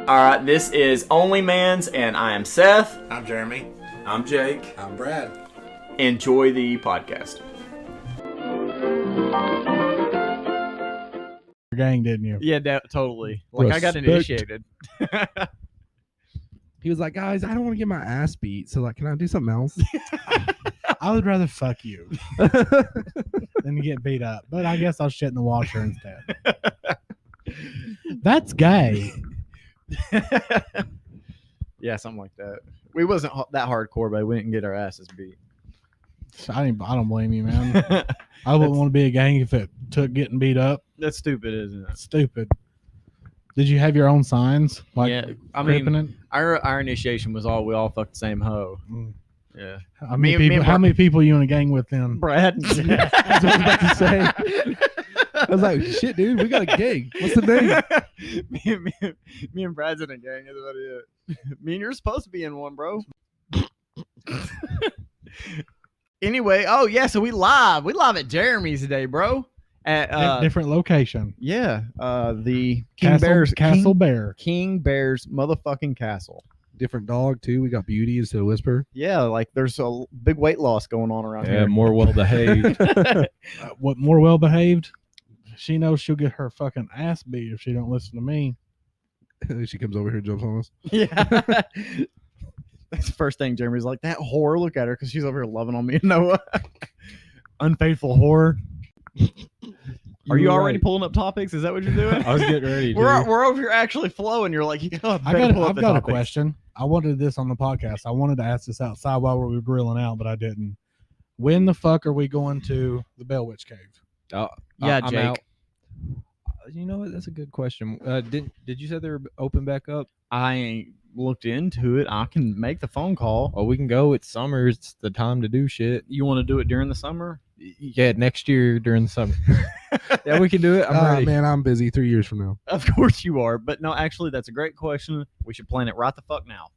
Alright, this is Only Mans, and I am Seth. I'm Jeremy. I'm Jake. I'm Brad. Enjoy the podcast. Gang, didn't you? Yeah, totally. Like, I got initiated. He was like, guys, I don't want to get my ass beat. So, like, can I do something else? I would rather fuck you than to get beat up. But I guess I'll shit in the washer instead. That's gay. Yeah, something like that. We wasn't that hardcore, but we didn't get our asses beat. I don't blame you, man. I wouldn't want to be a gang if it took getting beat up. That's stupid, isn't it? Stupid. Did you have your own signs? Like, yeah, I gripping mean, our initiation was we all fucked the same hoe. Mm. Yeah. How many people you in a gang with then? Brad. That's what I was about to say. I was like, shit, dude, we got a gang. What's the name? me and Brad's in a gang. Is what it is. Me and you're supposed to be in one, bro. Anyway, oh yeah, so we live at Jeremy's today, bro. At Different location. yeah, the King Bear. King Bear's motherfucking castle. Different dog, too. We got Beauty instead of Whisper. Yeah, like there's a big weight loss going on around Yeah, here. more well behaved. What, more well behaved? She knows she'll get her fucking ass beat if she don't listen to me. She comes over here and jumps on us. Yeah. That's the first thing Jeremy's like, that whore, look at her, because she's over here loving on me and Noah. Unfaithful whore. Are you already pulling up topics? Is that what you're doing? I was getting ready. We're over here actually flowing. You're like, I've got a question. I wanted this on the podcast. I wanted to ask this outside while we were grilling out, but I didn't. When the fuck are we going to the Bell Witch Cave? Yeah, I'm Jake. out. You know what? That's a good question. Did you say they were open back up? I ain't looked into it. I can make the phone call. Oh, we can go. It's summer. It's the time to do shit. You want to do it during the summer? Yeah, next year during the summer. Yeah, we can do it. I'm ready. Man, I'm busy 3 years from now. Of course you are. But no, actually, that's a great question. We should plan it right the fuck now.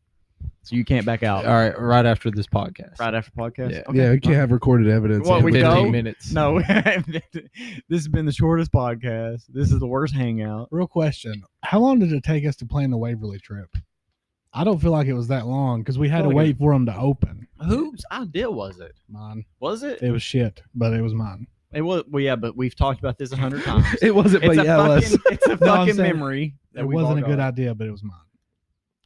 So you can't back out. All right, right after this podcast. Right after podcast? Yeah. Okay. Yeah, we can't have recorded evidence. What, we 15 go? minutes. No, this has been the shortest podcast. This is the worst hangout. Real question. How long did it take us to plan the Waverly trip? I don't feel like it was that long because we had to wait for them to open. Whose idea was it? Mine. Was it? It was shit, but it was mine. It was. Well, yeah, but we've talked about this 100 times. It wasn't, but yeah, it was. It's a No, I'm fucking saying memory. It wasn't a good idea, but it was mine.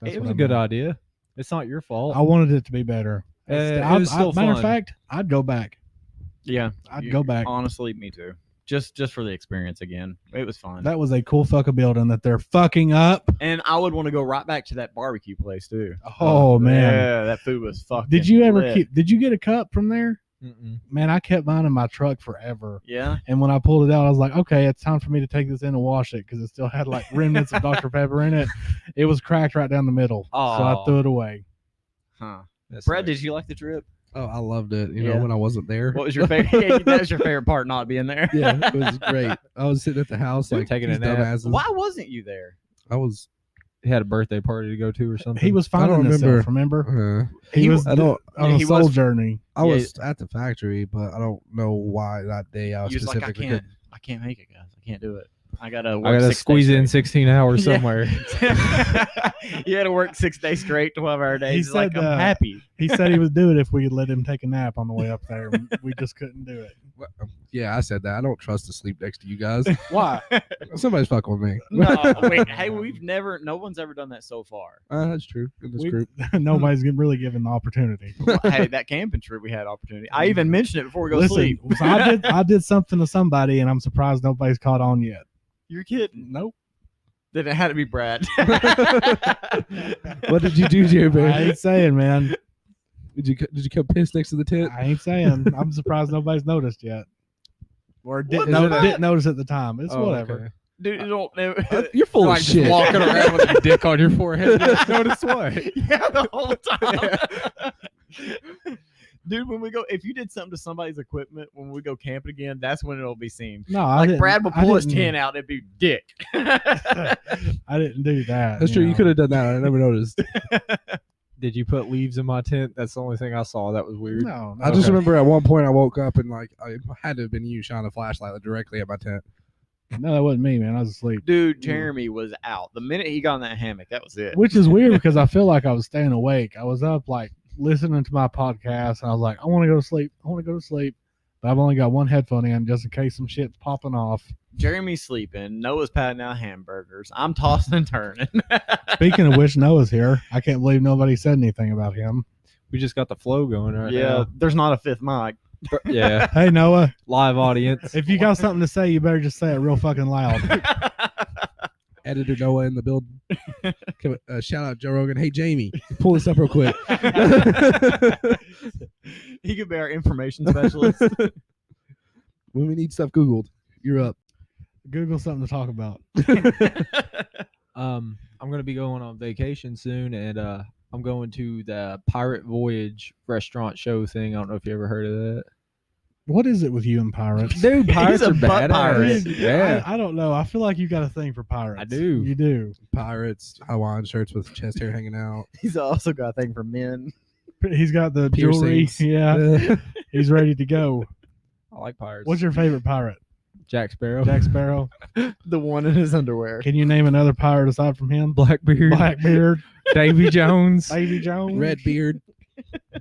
That's It what was I a good meant. idea. It's not your fault. I wanted it to be better. It was still matter of fun. fact, I'd go back. Yeah, I'd go back. Honestly, me too. Just for the experience again. It was fun. That was a cool fucking building that they're fucking up. And I would want to go right back to that barbecue place too. Oh man. Yeah, that food was fucking Did you ever lit. did you get a cup from there? Mm-mm. Man, I kept mine in my truck forever. Yeah. And when I pulled it out, I was like, okay, it's time for me to take this in and wash it because it still had like remnants of Dr. Pepper in it. It was cracked right down the middle. So I Aw. threw it away. Huh. That's Brad, nice. did you like the trip? Oh, I loved it. You Yeah. know, when I wasn't there. What was your favorite? Yeah, that was your favorite part, not being there. Yeah, it was great. I was sitting at the house, like, Taking a these nap. dumbasses. Why wasn't you there? I was. He had a birthday party to go to or something. He was I don't finding himself, remember? He was I don't. on Yeah, a he soul was- journey. I Yeah. was at the factory, but I don't know why that day I You was like, specifically I can't make it, guys. I can't do it. I gotta work I gotta 6 squeeze days in straight. 16 hours Yeah. somewhere. You had to work 6 days straight, 12-hour days. He He's like, said, I'm happy. He said he would do it if we could let him take a nap on the way up there. We just couldn't do it. Yeah, I said that. I don't trust to sleep next to you guys. Why? Somebody's fucking with me. No, wait, hey, no one's ever done that so far. That's true. In this group. Nobody's really given the opportunity. Hey, that camping trip we had opportunity. I even mentioned it before we go Listen, sleep. so I did something to somebody, and I'm surprised nobody's caught on yet. You're kidding. Nope. Then it had to be Brad. What did you do, Jeremy? I ain't saying, man. Did you come piss next to the tent? I ain't saying. I'm surprised nobody's noticed yet. Or didn't, What the didn't notice at the time. It's Oh, whatever. okay. Dude, you don't know. You're full Like of just shit. walking around with your dick on your forehead. Notice what? Yeah, the whole time. Dude, when we go, if you did something to somebody's equipment when we go camping again, that's when it'll be seen. No, I Like didn't. Brad will I pull his didn't- 10 out, it'd be dick. I didn't do that. That's true. You could have done that. I never noticed. Did you put leaves in my tent? That's the only thing I saw. That was weird. No, I just okay. remember at one point I woke up and like I had to have been you shining a flashlight directly at my tent. No, that wasn't me, man. I was asleep. Dude, Jeremy was out. The minute he got in that hammock, that was it. Which is weird because I feel like I was staying awake. I was up like listening to my podcast, and I was like, I want to go to sleep. I want to go to sleep. But I've only got one headphone in just in case some shit's popping off. Jeremy's sleeping. Noah's patting out hamburgers. I'm tossing and turning. Speaking of which, Noah's here. I can't believe nobody said anything about him. We just got the flow going right yeah, now. there's not a fifth mic. Yeah. Hey, Noah, Live audience. if you got something to say, you better just say it real fucking loud. Editor Noah in the building. Shout out Joe Rogan. Hey, Jamie, pull this up real quick. He could be our information specialist. When we need stuff Googled, you're up. Google something to talk about. I'm gonna be going on vacation soon, and I'm going to the Pirate Voyage restaurant show thing. I don't know if you ever heard of that. What is it with you and pirates? Dude, pirates a are butt badass. pirate. Dude, Yeah, I don't know. I feel like you got a thing for pirates. I do. You do. Pirates, Hawaiian shirts with chest hair hanging out. He's also got a thing for men. He's got the jewelry. Piercings. Yeah. He's ready to go. I like pirates. What's your favorite pirate? Jack Sparrow? Jack Sparrow. The one in his underwear. Can you name another pirate aside from him? Blackbeard. Blackbeard, Davy Jones. Davy Jones, Redbeard.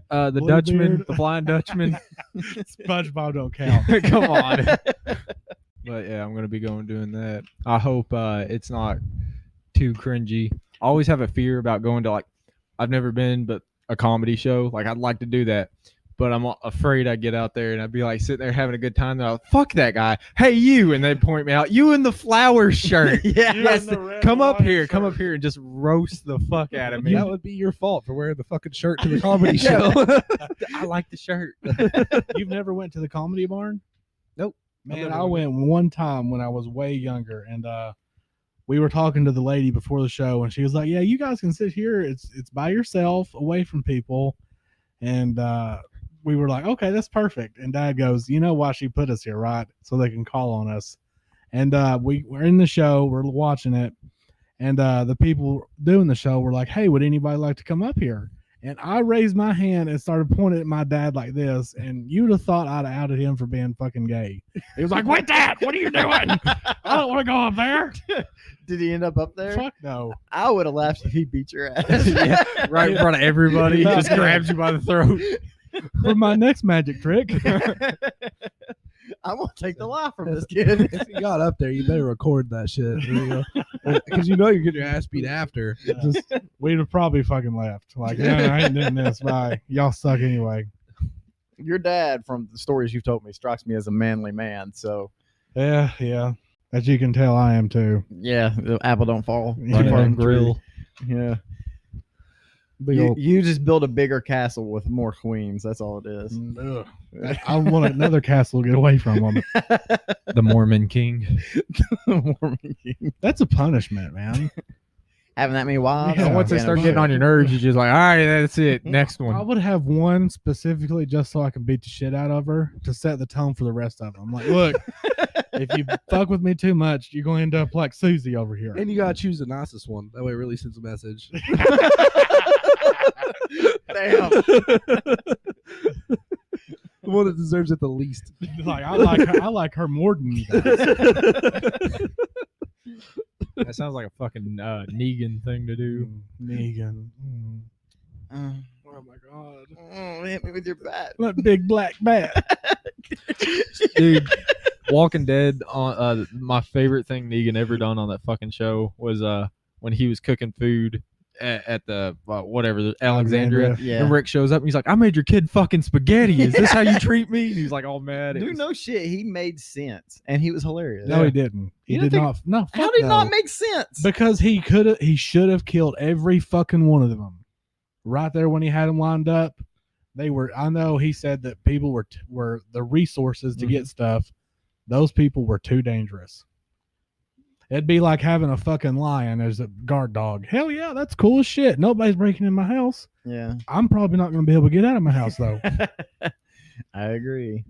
The Blue Dutchman. Beard. The Flying Dutchman. SpongeBob don't count. Come on. But yeah, I'm gonna be going doing that. I hope it's not too cringy. I always have a fear about going to I've never been, but a comedy show. Like I'd like to do that, but I'm afraid I'd get out there and I'd be like sitting there having a good time. They're like, "Fuck that guy, hey you," and they'd point me out. You in the flower shirt? Yes, come up here, come up here, and just roast the fuck out of me. That would be your fault for wearing the fucking shirt to the comedy show. I like the shirt. You've never went to the Comedy Barn? Nope. Man, I went one time when I was way younger, and we were talking to the lady before the show, and she was like, "Yeah, you guys can sit here. It's by yourself, away from people." And we were like, "Okay, that's perfect." And Dad goes, "You know why she put us here, right? So they can call on us." And we're in the show, we're watching it, and the people doing the show were like, "Hey, would anybody like to come up here?" And I raised my hand and started pointing at my dad like this, and you'd have thought I'd have outed him for being fucking gay. He was like, "Wait, Dad, what are you doing? I don't want to go up there." Did he end up there? Fuck no. I would have laughed if he beat your ass. Yeah, right in front of everybody. He just grabs you by the throat. For my next magic trick. I'm gonna take the life from this kid. If you got up there, you better record that shit. Because you know you're getting your ass beat after. We'd have probably fucking left. Like, no, I ain't doing this. Bye. Y'all suck anyway. Your dad, from the stories you've told me, strikes me as a manly man. So Yeah. As you can tell, I am too. yeah, the apple don't fall. Yeah. Running Far on from the tree. grill. Yeah. Big old. You just build a bigger castle with more queens. That's all it is. Ugh. I want another castle to get away from them. The Mormon King. Mormon king. That's a punishment, man. Having that many wives. Yeah. And once they start getting on your nerves, you're just like, all right, that's it. Next I one. would have one specifically just so I can beat the shit out of her to set the tone for the rest of them. I'm like, look, if you fuck with me too much, you're going to end up like Susie over here. And you gotta choose the nicest one. That way it really sends a message. Damn. The one that deserves it the least. Like, I like her more than you guys. That sounds like a fucking Negan thing to do. Negan. Oh my god. hit me with your bat. That big black bat. Dude, Walking Dead, on my favorite thing Negan ever done on that fucking show was when he was cooking food at the whatever, the Alexandria. Yeah. And Rick shows up and he's like, I made your kid fucking spaghetti. Is this how you treat me? And he's like all mad. It Dude, was- no shit. He made sense, and he was hilarious. No, he didn't. He You did didn't not. No, How fuck did it no. not make sense? Because he should have killed every fucking one of them. Right there when he had them lined up, they were. I know he said that people were the resources to get stuff. Those people were too dangerous. It'd be like having a fucking lion as a guard dog. Hell yeah, that's cool as shit. Nobody's breaking in my house. Yeah, I'm probably not going to be able to get out of my house though. I agree.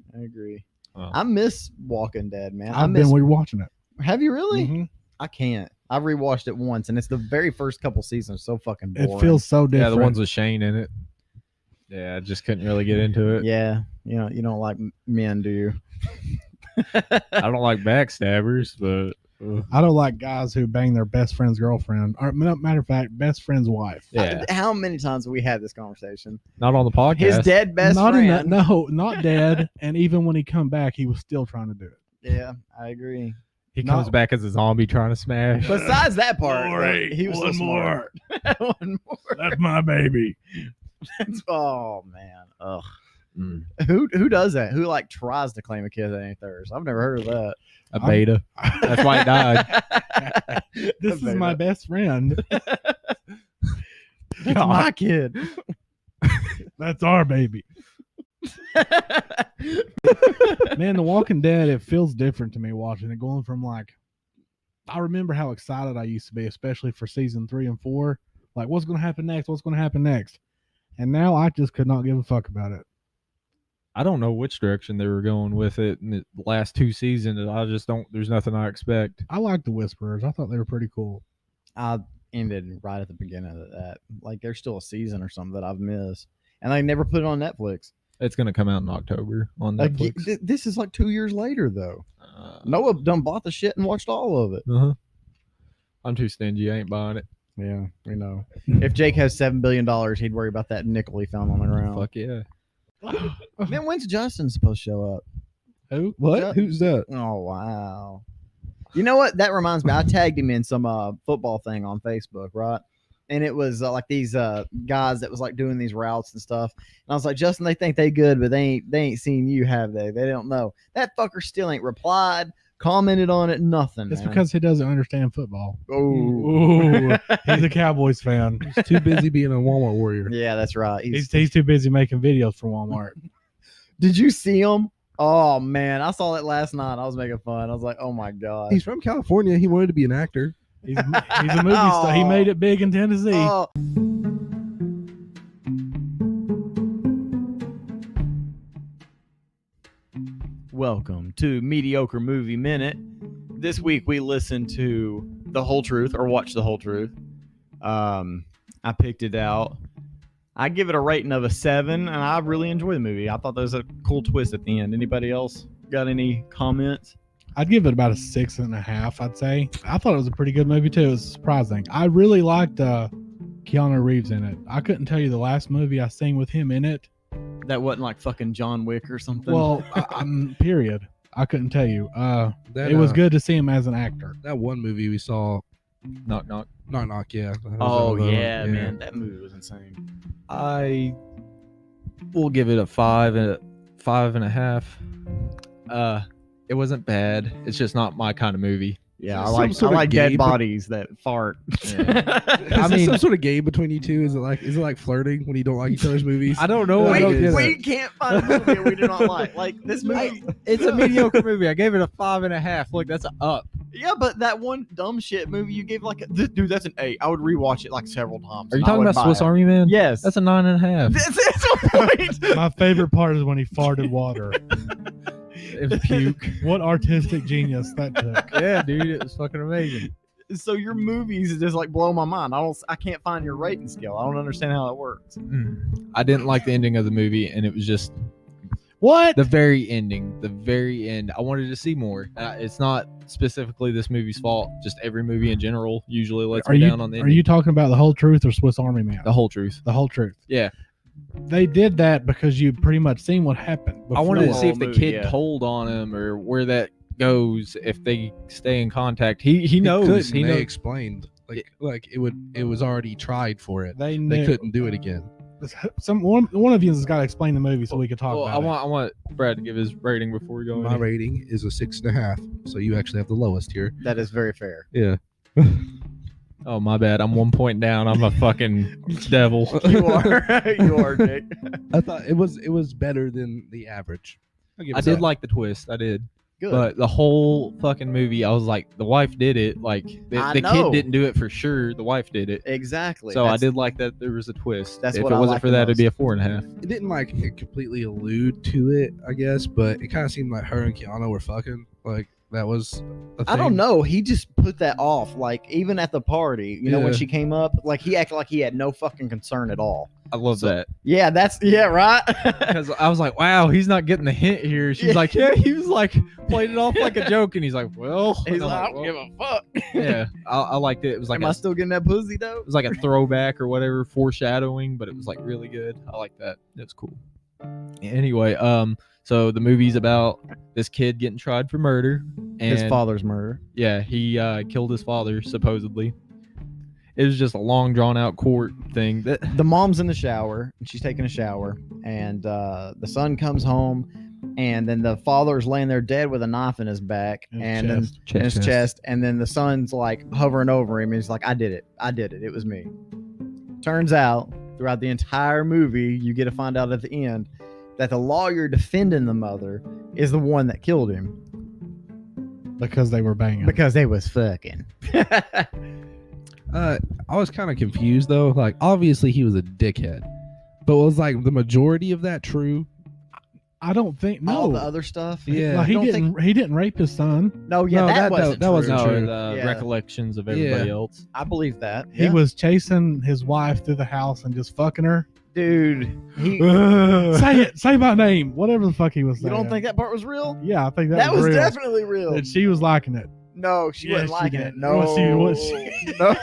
Oh. I miss Walking Dead, man. I've been rewatching it. Have you really? Mhm. I can't. I've rewatched it once, and it's the very first couple seasons. So fucking boring. It feels so different. Yeah, the ones with Shane in it. Yeah, I just couldn't really get into it. Yeah, you know, you don't like men, do you? I don't like backstabbers, but I don't like guys who bang their best friend's girlfriend, or matter of fact, best friend's wife. yeah, How many times have we had this conversation? not on the podcast. His dead best not friend. in that, no, not dead. And even when he come back, he was still trying to do it. Yeah, I agree. He comes back as a zombie trying to smash. Besides that part, Lori, he was one so more. smart. One more. That's my baby. Oh man. Ugh. Mm. Who does that? Who like tries to claim a kid that ain't theirs? I've never heard of that. A beta. That's why he died. This is my best friend. That's my kid. That's our baby. Man, The Walking Dead, it feels different to me watching it. Going from like, I remember how excited I used to be, especially for season 3 and 4. Like, what's going to happen next? What's going to happen next? And now I just could not give a fuck about it. I don't know which direction they were going with it in the last 2 seasons. I just don't. There's nothing I expect. I like the Whisperers. I thought they were pretty cool. I ended right at the beginning of that. Like, there's still a season or something that I've missed, and they never put it on Netflix. It's gonna come out in October on Like, Netflix. this is like 2 years later though. Noah done bought the shit and watched all of it. Uh-huh. I'm too stingy. I ain't buying it. Yeah, we know. If Jake has $7 billion, he'd worry about that nickel he found on the ground. Fuck yeah. Man, when's Justin supposed to show up? Who? What? Yeah. Who's that? Oh wow! You know what? That reminds me. I tagged him in some football thing on Facebook, right? And it was like these guys that was like doing these routes and stuff. And I was like, Justin, they think they good, but they ain't seen you, have they? They don't know. That fucker still ain't replied, commented on it, nothing. It's man. because he doesn't understand football. Oh, Ooh, he's a Cowboys fan. He's too busy being a Walmart warrior. yeah, that's right. He's too busy making videos for Walmart. Did you see him? Oh man, I saw it last night. I was making fun. I was like, oh my god. He's from California. He wanted to be an actor. He's a movie star. He made it big in Tennessee. Oh. Welcome to Mediocre Movie Minute. This week we listened to The Whole Truth, or watched The Whole Truth. I picked it out. I give it a rating of a 7, and I really enjoy the movie. I thought there was a cool twist at the end. Anybody else got any comments? I'd give it about a 6.5, I'd say. I thought it was a pretty good movie, too. It was surprising. I really liked Keanu Reeves in it. I couldn't tell you the last movie I seen with him in it. That wasn't like fucking John Wick or something? Well, period. I couldn't tell you. That, It was good to see him as an actor. That one movie we saw, Knock knock. Knock Knock, yeah. Oh, yeah, man. That movie was insane. I will give it a 5 and a 5.5. It wasn't bad. It's just not my kind of movie. Yeah, I Some like sort of dead game, bodies that fart. Yeah. I mean, some sort of game between you two. Is it like flirting when you don't like each other's movies? I don't know what don't it get is. we can't find a movie we do not like. Like this movie. It's a mediocre movie. I gave it a 5.5. Look, that's an up. Yeah, but that one dumb shit movie you gave like dude, that's an 8. I would rewatch it like several times. Are you and I talking would about buy Swiss it. Army Man? Yes. That's a 9.5. That's a point. My favorite part is when he farted water. It was puke. What artistic genius that took. Yeah, dude, it was fucking amazing. So your movies just like blow my mind. I can't find your rating scale. I don't understand how it works. I didn't like the ending of the movie, and it was just What? the very ending. The very end. I wanted to see more. It's not specifically this movie's fault. Just every movie in general usually lets me down on the Are ending. you talking about The Whole Truth or Swiss Army Man? The Whole Truth. The Whole Truth. Yeah. They did that because you pretty much seen what happened. I wanted to before. see if the movie, kid yeah. told on him or where that goes if they stay in contact. He knows. Couldn't. He They knows. explained like it was already tried for it. They They knew. couldn't do it again. One of you has got to explain the movie so we could talk Well, about I want Brad to give his rating before we go. My in. rating is a 6.5, so you actually have the lowest here. That is very fair. Yeah. Oh, my bad. I'm 1 point down. I'm a fucking devil. You are. You are, Nick. I thought it was better than the average. I did like the twist. I did. Good. But the whole fucking movie, I was like, the wife did it. Like, I the know. kid didn't do it for sure. The wife did it. Exactly. So I That's- did like that there was a twist. That's if what it I wasn't like for the that, it'd be a most. 4.5. It didn't completely allude to it, I guess, but it kind of seemed like her and Keanu were fucking. Like that was a thing? I don't know. He just put that off. Like, even at the party, you know, when Yeah. she came up, like, he acted like he had no fucking concern at all. I love that. Yeah, right. Because I was like, wow, he's not getting the hint here. She's like, yeah, he was like, played it off like a joke. And he's like, well. He's And I'm like, I don't give a fuck. yeah, I liked it. It was like Am I still getting that pussy, though? it was like a throwback or whatever, foreshadowing, but it was like really good. I like that. It was cool. Anyway, so the movie's about this kid getting tried for murder. And His father's murder. yeah, he killed his father, supposedly. It was just a long, drawn-out court thing. The mom's in the shower, and she's taking a shower, and the son comes home, and then the father's laying there dead with a knife in his back, In his and then chest. in his chest, and then the son's like hovering over him, and he's like, I did it, it was me. Turns out, throughout the entire movie, you get to find out at the end that the lawyer defending the mother is the one that killed him Because they were banging. because they was fucking. I was kind of confused though. Like, obviously he was a dickhead, but was like the majority of that true? I don't think All the no. other stuff. Yeah. Like, he don't didn't rape his son. No, yeah, No, that that- wasn't that wasn't true. No, true. the Yeah. recollections of everybody else. I believe that. He Yeah. was chasing his wife through the house and just fucking her. Dude, he. Say it. Say my name. Whatever the fuck he was You saying. don't think that part was real? Yeah, I think That was real. definitely real. And she was liking it. No, she Yeah, wasn't she liking did. it. No, Was she? no.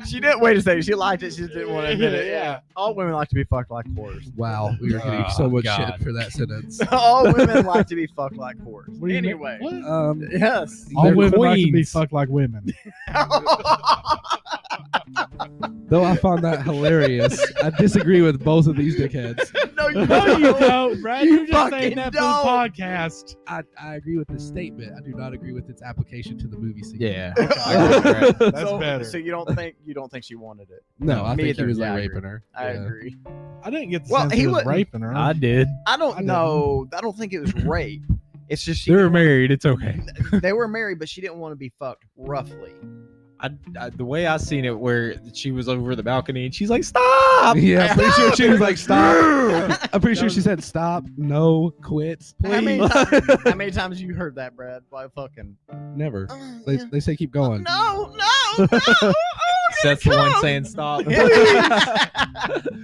She didn't. Wait a second. She liked it. She just didn't want to admit it. Yeah. Yeah. All women like to be fucked like whores. Wow, we were getting Oh, so much God. shit for that sentence. All women like to be fucked like whores. What do you mean? Anyway. What? Yes. All They're women like to be queens. fucked like women. Though I found that hilarious, I disagree with both of these dickheads. No, you No, you don't. don't, Brad. You're just fucking saying that for the don't. podcast. I agree with the statement. I do not agree with its application to the movie scene. Yeah. That's so, better. So you don't think she wanted it? No, I Me think he either. was Yeah, like I raping agree. her. I Yeah. agree. I didn't get the Well, sense he he was wouldn't- raping her. I did. I don't didn't. know. I don't think it was rape. It's just she They were didn't wanna- married. It's okay. They were married, but she didn't want to be fucked roughly. The way I seen it, where she was over the balcony and she's like, "Stop!" Yeah, I'm pretty sure she was like, stop. I'm pretty sure she said, stop, no, quit, How many, please. how many times you heard that, Brad? By fucking. Never. They say keep going. No, no, no. That's the one saying stop.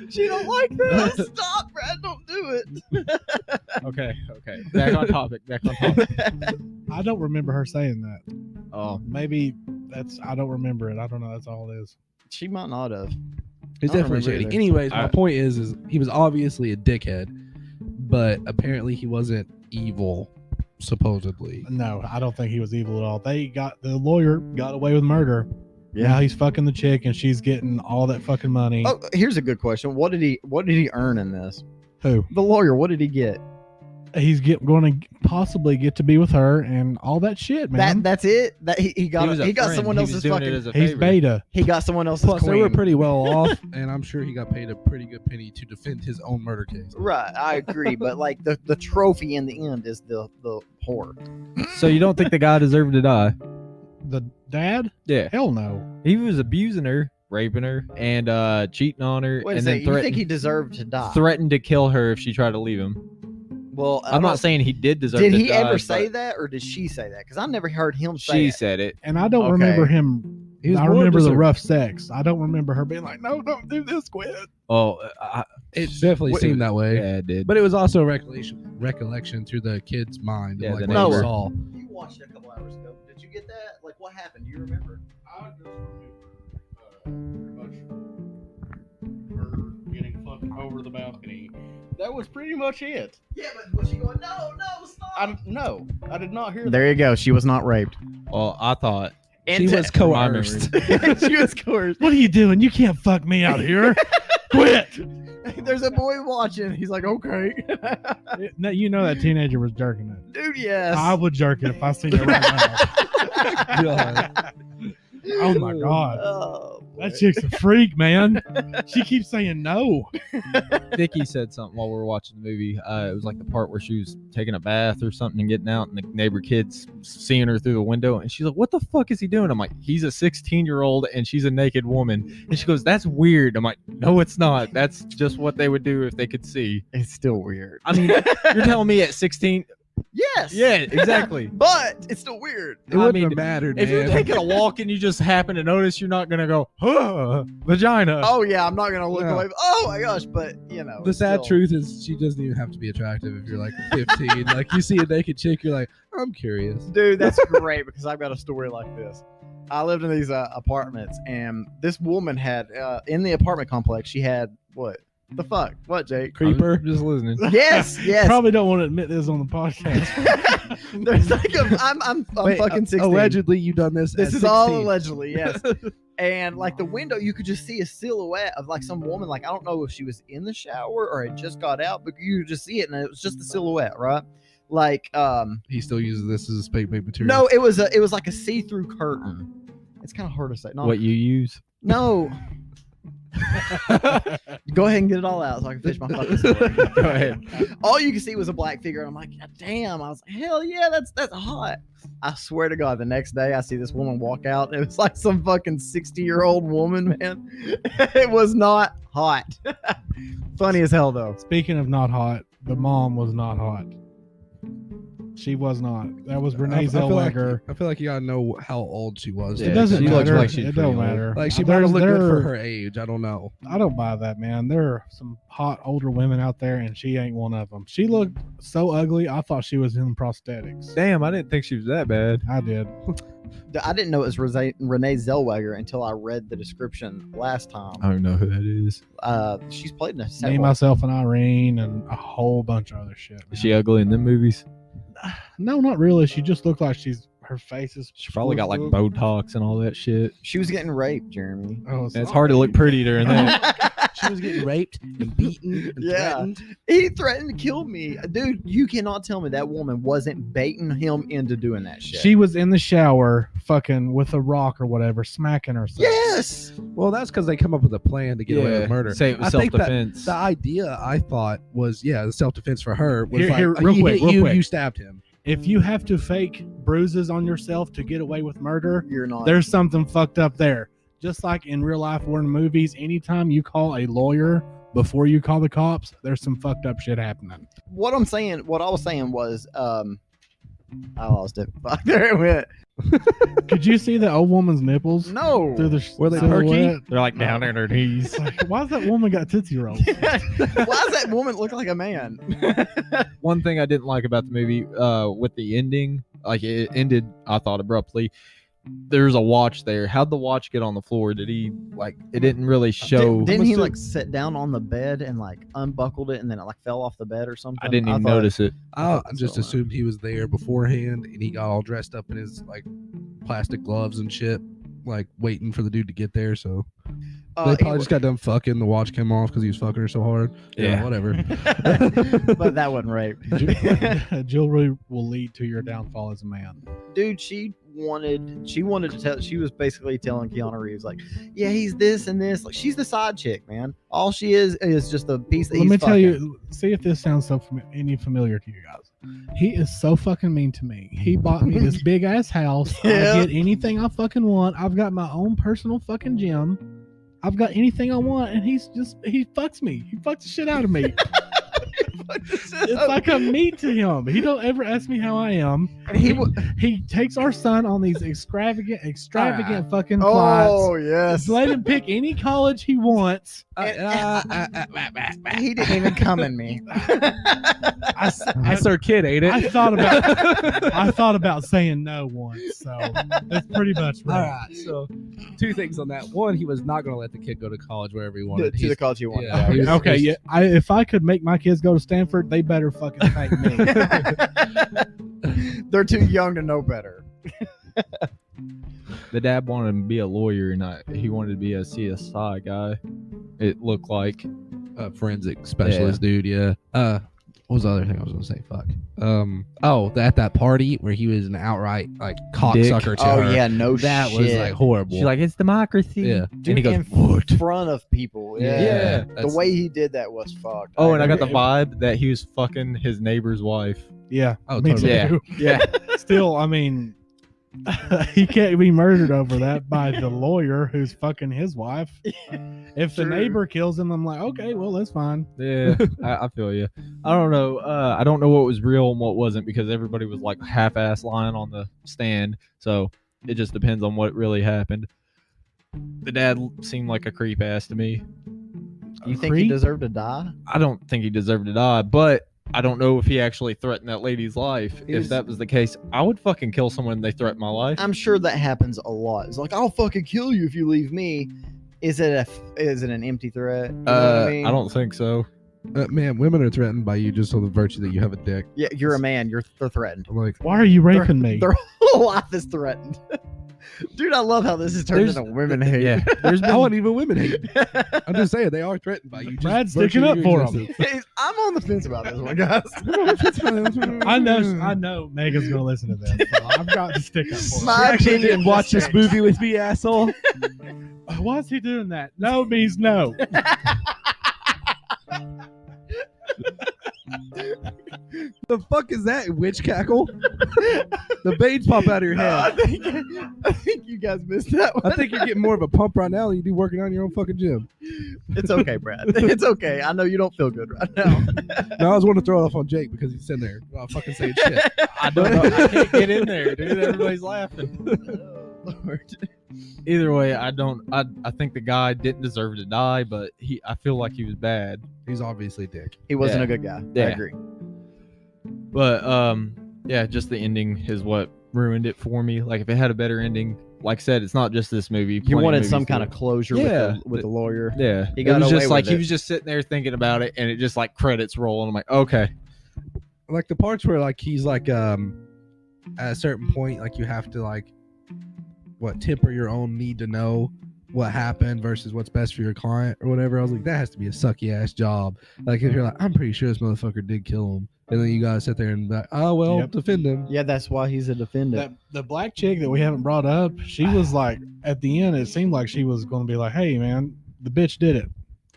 She don't like this. Stop, Brad. Don't do it. Okay. Back on topic. I don't remember her saying that. Oh, Maybe I don't remember it. I don't know. That's all it is. She might not have. It's I don't definitely remember shady. either. Anyways, my I- point is he was obviously a dickhead, but apparently he wasn't evil, supposedly. No, I don't think he was evil at all. The lawyer got away with murder. Now he's fucking the chick and she's getting all that fucking money. Oh, here's a good question. What did he earn in this? Who? The lawyer. What did he get? He's going to possibly get to be with her and all that shit, man. That's it. That he got was a he got friend. someone He was else's doing it fucking. as a He's favor. beta. He got someone else's Plus, queen. they were pretty well off, and I'm sure he got paid a pretty good penny to defend his own murder case. Right, I agree, but like the trophy in the end is the whore. So you don't think the guy deserved to die? The dad? Yeah. Hell no. He was abusing her, raping her, and cheating on her, Wait a and second, then you think he deserved to die? threatened to kill her if she tried to leave him. Well, I'm not saying he did deserve Did to he die. ever say but that, or did she say that? Because I never heard him say She it. said it. And I don't Okay. remember him. He was I more remember just the a- rough sex. I don't remember her being like, no, don't do this, quit. Oh, It definitely Wait, seemed that way. yeah, it did. But it was also a recollection through the kid's mind. Yeah, of like the what he neighbor. saw. You watched it a couple hours ago. Did you get that? Like, what happened? Do you remember? I just remember pretty much her getting fucked over the balcony. That was pretty much it. Yeah, but was she going? No, stop. No, I did not hear There you go. She was not raped. Well, I thought She was coerced. She was coerced. What are you doing? You can't fuck me out here. Quit. There's a boy watching. He's like, okay. No, you know that teenager was jerking it. Dude, yes. I would jerk it if I seen it right now. Oh my god. Oh, That chick's a freak, man. She keeps saying no. Vicky said something while we were watching the movie. It was like the part where she was taking a bath or something and getting out, and the neighbor kid's seeing her through the window, and she's like, "What the fuck is he doing?" I'm like, "He's a 16-year-old and she's a naked woman." And she goes, "That's weird." I'm like, "No, it's not. That's just what they would do if they could see." It's still weird. I mean, you're telling me at 16, Yes. Yeah, exactly. But it's still weird. It wouldn't have mattered, If you're man. taking a walk and you just happen to notice, you're not gonna go, vagina. Oh yeah, I'm not gonna look No. away. Oh my gosh, but you know. The sad still. truth is she doesn't even have to be attractive if you're like 15. Like you see a naked chick, you're like, I'm curious. Dude, that's great because I've got a story like this. I lived in these apartments, and this woman had in the apartment complex. She had what? The fuck? What, Jake? Creeper. I'm just listening. Yes, yes. Probably don't want to admit this on the podcast. There's like I'm Wait, fucking 16. allegedly you done this. This at is all 16. allegedly, yes. And like the window, you could just see a silhouette of like some woman. Like I don't know if she was in the shower or had just got out, but you could just see it, and it was just a silhouette, right? Like He still uses this as a spank bait material. no, it was like a see-through curtain. It's kind of hard to say. Not What you use? no. Go ahead and get it all out so I can finish my fucking story. Go ahead. All you can see was a black figure, and I'm like, God damn! I was like, hell yeah, that's hot. I swear to God, the next day I see this woman walk out. It was like some fucking 60-year-old woman, man. It was not hot. Funny as hell though. Speaking of not hot, the mom was not hot. She was not. That was Renee Zellweger. I feel like you gotta know how old she was. Yeah, It doesn't she looks matter. like she's It pretty don't old. matter. Like she might have looked good for There- her age. I don't know. I don't buy that, man. There are some hot older women out there, and she ain't one of them. She looked so ugly. I thought she was in prosthetics. Damn, I didn't think she was that bad. I did. I didn't know it was Renee Zellweger until I read the description last time. I don't know who that is. She's played in a Me, several. myself, and Irene, and a whole bunch of other shit. Man. Is she ugly in them movies? No, not really. She just looked like her face is. She probably got like Botox and all that shit. She was getting raped, Jeremy. Oh, It's hard to look pretty during that. She was getting raped and beaten and Yeah. threatened. He threatened to kill me, dude. You cannot tell me that woman wasn't baiting him into doing that shit. She was in the shower, fucking with a rock or whatever, smacking herself. yes. Well, that's because they come up with a plan to get away with murder. Say it was I think that self-defense. The idea I thought was, the self-defense for her was Here, like, real he quick, hit real you, quick. you stabbed him. If you have to fake bruises on yourself to get away with murder, You're not. there's something fucked up there. Just like in real life or in movies, anytime you call a lawyer before you call the cops, there's some fucked up shit happening. What I was saying was, I lost it. Fuck, there it went. Could you see the old woman's nipples No. through the Were they silhouette? perky? They're like down at her knees. It's like, why's that woman got Tootsie Rolls? Why does that woman look like a man? One thing I didn't like about the movie, with the ending, like it ended, I thought abruptly. There's a watch there. How'd the watch get on the floor? Did he it didn't really show? Didn't he like sit down on the bed and like unbuckled it and then it like fell off the bed or something? I didn't even thought- notice it. I thought just so, assumed he was there beforehand and he got all dressed up in his like plastic gloves and shit, like waiting for the dude to get there. So they probably just got done fucking. The watch came off because he was fucking her so hard. Yeah. Whatever. But that wasn't rape. Jewelry will lead to your downfall as a man. Dude, she wanted to tell. She was basically telling Keanu Reeves like, yeah, he's this and this. Like she's the side chick, man. All she is just a piece. That Let he's me tell fucking. you, see if this sounds so any familiar to you guys. He is so fucking mean to me. He bought me this big ass house. Yeah. I get anything I fucking want. I've got my own personal fucking gym. I've got anything I want, and he fucks me. He fucks the shit out of me. It's like I'm meat to him. He don't ever ask me how I am. He takes our son on these extravagant fucking flights. Oh yes. Let him pick any college he wants. He didn't even come in me. That's their kid, ain't it? I thought about saying no once, so that's pretty much All right. right. So, two things on that. One, he was not going to let the kid go to college wherever he wanted. To the college you wanted. Yeah. Yeah. Okay, yeah. If I could make my kids go to Stanford, they better fucking thank me. They're too young to know better. The dad wanted him to be a lawyer, and he wanted to be a CSI guy. It looked like. Forensic specialist dude. Yeah. What was the other thing I was going to say? Fuck. At that party where he was an outright like cocksucker to her. Oh yeah, no That shit. was like horrible. She's like, it's democracy. Yeah. Dude, And he goes, in "What?" front of people. Yeah. Yeah. The That's- way he did that was fucked. Oh, and I got the remember- vibe that he was fucking his neighbor's wife. Yeah. Oh, me totally. too. Yeah. Still, I mean, He can't be murdered over that by the lawyer who's fucking his wife. If the True. neighbor kills him, I'm like, okay, well, that's fine. Yeah, I feel you. I don't know. I don't know what was real and what wasn't because everybody was like half-ass lying on the stand. So it just depends on what really happened. The dad seemed like a creep ass to me. You think he deserved to die? I don't think he deserved to die, but I don't know if he actually threatened that lady's life. He was- If that was the case, I would fucking kill someone if they threaten my life. I'm sure that happens a lot. It's like, I'll fucking kill you if you leave me. Is it an empty threat? You know what I mean? I don't think so. Man, women are threatened by you just on the virtue that you have a dick. Yeah, you're a man. They're threatened. I'm like, Why are you raping me? Their whole life is threatened. Dude, I love how this has turned There's- into women hate. Yeah, there's I been wasn't even women hate. I'm just saying they are threatened by you. just Brad's virtue sticking of up your for 'em. existence. I'm on the fence about this one, guys. I know Megan's gonna listen to this. So I've got to stick up for her. My opinion watch this movie with me, asshole. Why is he doing that? No means no. The fuck is that? Witch cackle? The veins pop out of your head. I think you guys missed that one. I think you're getting more of a pump right now than you do working on your own fucking gym. It's okay, Brad. It's okay. I know you don't feel good right now. No, I was wanting to throw it off on Jake because he's sitting there fucking saying shit. I don't know. I can't get in there, dude. Everybody's laughing. Lord. Either way, I think the guy didn't deserve to die, but I feel like he was bad. He's obviously a dick. He wasn't Yeah. a good guy. I Yeah. agree. But yeah, just the ending is what ruined it for me. Like if it had a better ending, like I said, it's not just this movie. You Plenty of wanted movies some do kind it. of closure Yeah. with the lawyer. Yeah, He it got was away just like with he it. was just sitting there thinking about it, and it just like credits roll, and I'm like, okay, Like the parts where like he's like at a certain point, like you have to like temper your own need to know what happened versus what's best for your client or whatever. I was like, that has to be a sucky ass job. Like if you're like, I'm pretty sure this motherfucker did kill him, and then you gotta sit there and be like, oh well, Yep. defend him. Yeah, that's why he's a defendant. The black chick that we haven't brought up, she was like, at the end, it seemed like she was going to be like, hey, man, the bitch did it.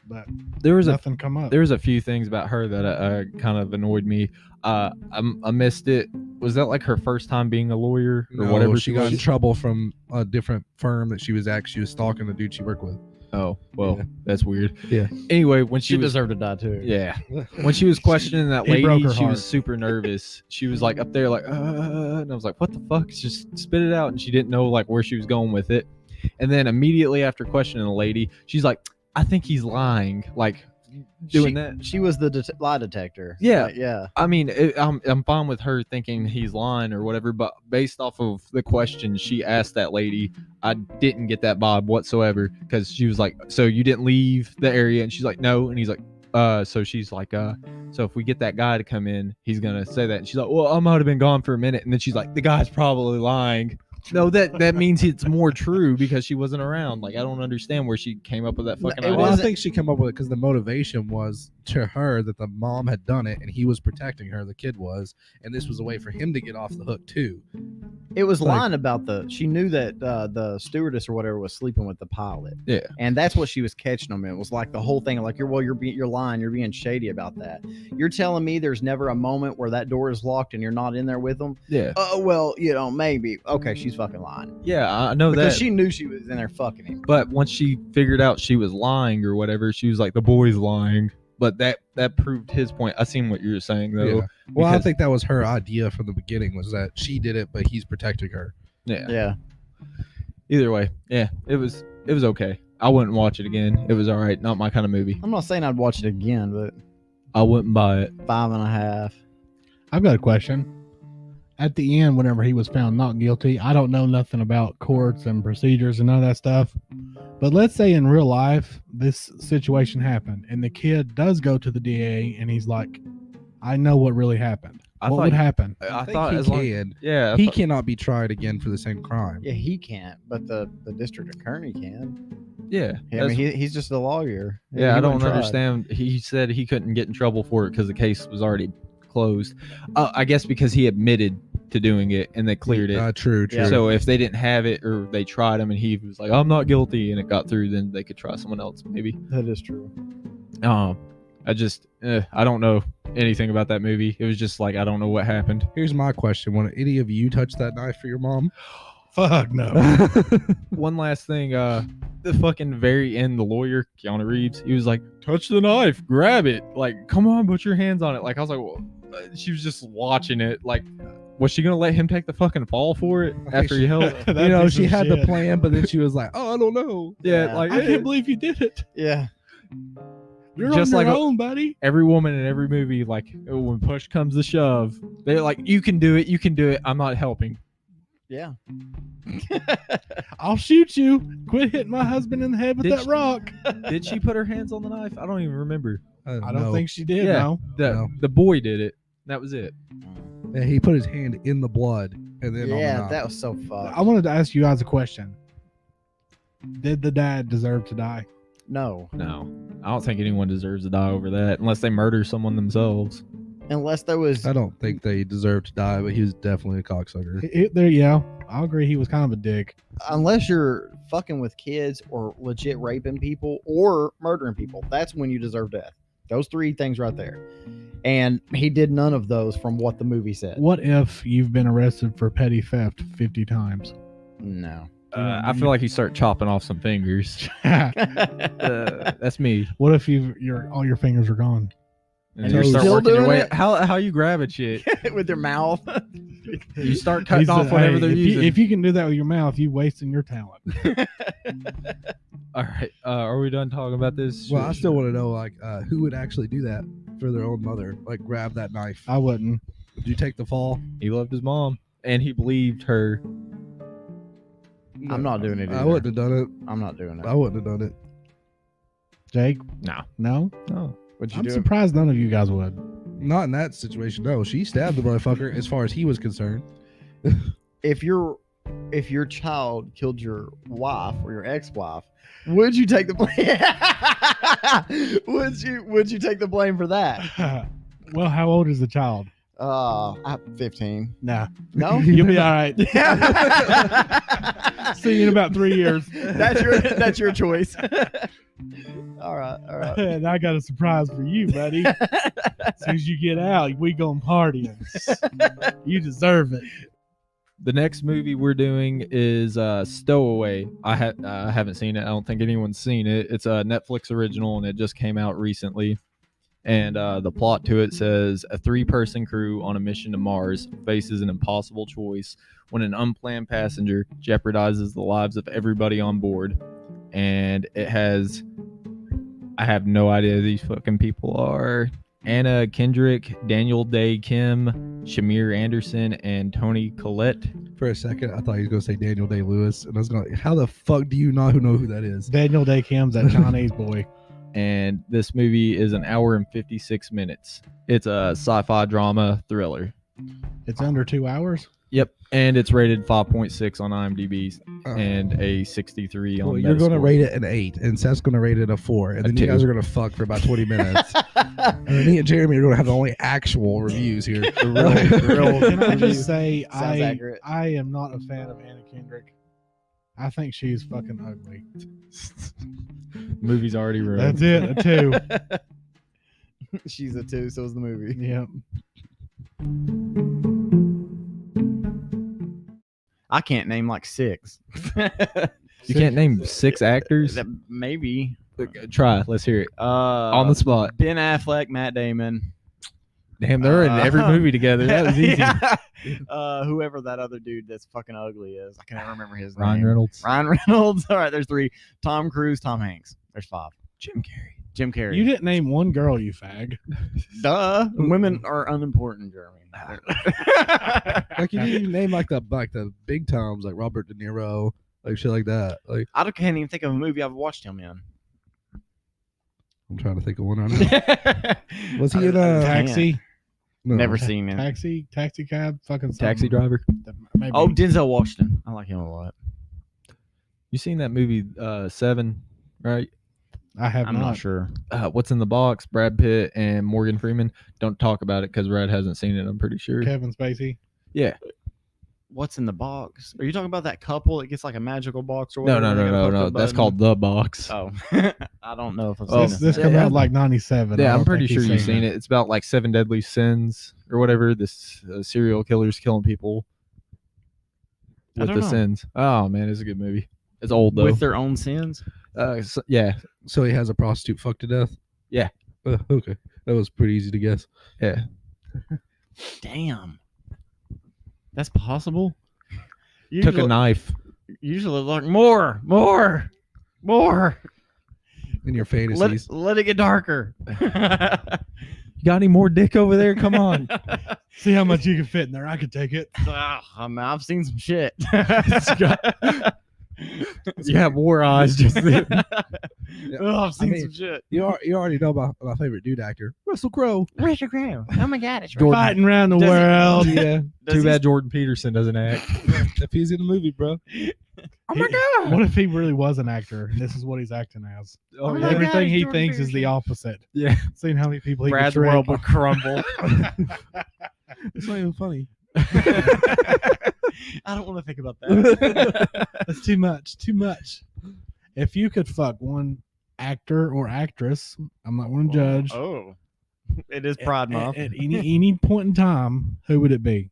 But there was nothing come up. a few things about her that kind of annoyed me. I missed it. Was that like her first time being a lawyer or No, whatever? she got in trouble from a different firm that she was stalking the dude she worked with. Oh well, Yeah. that's weird. Yeah. Anyway, when she she was deserved to die too. yeah, when she was questioning that He broke lady, her she was heart. super nervous. She was like up there like, and I was like, what the fuck? Just spit it out, and she didn't know like where she was going with it. And then immediately after questioning the lady, she's like, I think he's lying. Like doing that. She was the lie detector. Yeah. Like, yeah. I mean, I'm fine with her thinking he's lying or whatever, but based off of the question she asked that lady, I didn't get that vibe whatsoever because she was like, so you didn't leave the area? And she's like, no. And he's like, so she's like, so if we get that guy to come in, he's going to say that. And she's like, well, I might have been gone for a minute. And then she's like, the guy's probably lying. No, that means it's more true because she wasn't around. Like, I don't understand where she came up with that fucking It idea. Well, I wasn't- think she came up with it because the motivation was to her that the mom had done it and he was protecting her, the kid was, and this was a way for him to get off the hook too. It was Like- lying about she knew that the stewardess or whatever was sleeping with the pilot. Yeah. And that's what she was catching them in. It was like the whole thing, like you're lying, you're being shady about that. You're telling me there's never a moment where that door is locked and you're not in there with them? Yeah. Oh, well, maybe. Okay, she's fucking lying. Yeah, I know Because that. she knew she was in there fucking him. But once she figured out she was lying or whatever, she was like, the boy's lying. But that proved his point. I seen what you were saying though. Yeah. Well, I because- think that was her idea from the beginning was that she did it, but he's protecting her. Yeah. Yeah. Either way, yeah, it was okay. I wouldn't watch it again. It was all right. Not my kind of movie. I'm not saying I'd watch it again, but I wouldn't buy it. 5.5. I've got a question. At the end, whenever he was found not guilty, I don't know nothing about courts and procedures and none of that stuff. But let's say in real life, this situation happened and the kid does go to the DA and he's like, I know what really happened. What would happen? I think thought he as long, can. yeah, He cannot be tried again for the same crime. Yeah, he can't, but the district attorney can. yeah. I mean, he's just a lawyer. Yeah, He I don't wouldn't try. understand. He said he couldn't get in trouble for it because the case was already closed. I guess because he admitted to doing it and they cleared it. True. Yeah. So if they didn't have it or they tried him and he was like, I'm not guilty, and it got through, then they could try someone else maybe. That is true. I don't know anything about that movie. It was just like I don't know what happened. Here's my question: Would any of you touch that knife for your mom? Fuck no. One last thing, the fucking very end, the lawyer Keanu Reeves, he was like, "Touch the knife, grab it, like come on, put your hands on it." Like I was like, well, she was just watching it. Like, was she gonna let him take the fucking fall for it after he helped? You know, she had the plan, but then she was like, "Oh, I don't know." Yeah, like I can't believe you did it. Yeah. You're Just on like your a- own, buddy. every woman in every movie, like when push comes to shove, they're like, "You can do it, you can do it. I'm not helping." Yeah. I'll shoot you. Quit hitting my husband in the head with Did that she- rock. Did she put her hands on the knife? I don't even remember. I don't think she did. Yeah. No. The boy did it. That was it. Yeah, he put his hand in the blood and then on the Yeah, knife. that was so fucked. I wanted to ask you guys a question. Did the dad deserve to die? No, No, I don't think anyone deserves to die over that unless they murder someone themselves. unless there was. I don't think they deserve to die, but he was definitely a cocksucker. Yeah, I'll agree. He was kind of a dick. Unless you're fucking with kids or legit raping people or murdering people, that's when you deserve death. Those three things right there. And he did none of those from what the movie said. What if you've been arrested for petty theft 50 times? No. I feel like you start chopping off some fingers. That's me. What if all your fingers are gone? And you start Still working your doing way. it? How you grabbing shit? With your mouth. You start cutting He off said, whatever "Hey, they're if using. if you can do that with your mouth, you wasting your talent. All right, are we done talking about this? Well, I still want to know, like, who would actually do that for their own mother? Like, grab that knife. I wouldn't. Would you take the fall? He loved his mom, and he believed her. I'm not doing it either. I wouldn't have done it. I'm not doing it. I wouldn't have done it. Jake? No, No? no. Would you I'm do it? surprised none of you guys would. Not in that situation. No, she stabbed the motherfucker as far as he was concerned. If your child killed your wife or your ex-wife, would you take the blame? would you take the blame for that? Well, how old is the child? I'm 15. Nah. No, You'll be all right. See you in about 3 years. That's your choice. All right. And I got a surprise for you, buddy. As soon as you get out, we going partying. You deserve it. The next movie we're doing is Stowaway. I haven't seen it. I don't think anyone's seen it. It's a Netflix original, and it just came out recently. And the plot to it says a 3-person crew on a mission to Mars faces an impossible choice when an unplanned passenger jeopardizes the lives of everybody on board. And it has, I have no idea who these fucking people are. Anna Kendrick, Daniel Day Kim, Shamir Anderson, and Tony Collette. For a second, I thought he was going to say Daniel Day-Lewis. And I was going, how the fuck do you not know who that is? Daniel Day Kim's that Chinese boy. And this movie is an hour and 56 minutes. It's a sci-fi drama thriller. It's under 2 hours. Yep, and it's rated 5.6 on IMDb Oh. and a 63 on Well, you're going to Metascore. rate it an 8, and Seth's going to rate it a 4, and A then you 2. guys are going to fuck for about 20 minutes. And then me and Jeremy are going to have the only actual reviews here. The real Can I review. just say Sounds accurate. I am not a fan of Anna Kendrick. I think she's fucking ugly. Movie's already ruined. That's it. A 2. She's a 2, so is the movie. Yep. I can't name like 6. You can't name 6 actors? Maybe. Try. Let's hear it. On the spot. Ben Affleck, Matt Damon. Damn, they're in every movie together. That was easy. Yeah. Whoever that other dude that's fucking ugly is. I can't remember his Ryan name. Reynolds. Ryan Reynolds. All right, there's 3. Tom Cruise, Tom Hanks. There's 5. Jim Carrey. Jim Carrey. You didn't name one girl, you fag. Duh. Women are unimportant, Jeremy. Like, you didn't even name like the big times, like Robert De Niro, like shit like that. Like, Can't even think of a movie I've watched him in. I'm trying to think of one right now. Was he in Taxi? No. Never seen him. Taxi cab? Fucking Taxi something. driver. Maybe. Oh, Denzel Washington. I like him a lot. You seen that movie 7, right? I have I'm not. not sure. What's in the Box? Brad Pitt and Morgan Freeman. Don't talk about it because Brad hasn't seen it, I'm pretty sure. Kevin Spacey. Yeah. What's in the box? Are you talking about that couple that gets like a magical box or No, whatever? no, and they no, gotta no, push no. the That's button? called The Box. Oh, I don't know if I've Oh, seen This it. came out like 97. I Yeah, don't I'm pretty think sure you've you've seen it. It's about like 7 deadly sins or whatever. This serial killer's killing people I with don't the know. sins. Oh man, it's a good movie. It's old though. With their own sins. Yeah, So he has a prostitute fucked to death. Yeah. Okay, that was pretty easy to guess. yeah. Damn. That's possible. Took a knife. Usually like more. In your fantasies. Let it get darker. You got any more dick over there? Come on. See how much you can fit in there. I could take it. I've seen some shit. You have war eyes. Just then. I've seen mean, some shit. You already know my favorite dude actor, Russell Crowe. Richard Crowe. Oh my god, it's Jordan. Fighting around the Does he- world. Yeah, Too bad Jordan Peterson doesn't act. if he's in the movie, bro. Oh my god. What if he really was an actor and this is what he's acting as? Oh, my yeah. God. Everything he Jordan thinks is the opposite. Yeah. Seeing how many people he Brad's can trick. world would crumble. It's not even funny. I don't want to think about that. That's too much. Too much. If you could fuck one actor or actress, I'm not one to judge. Oh, it is Pride Month. At any point in time, who would it be?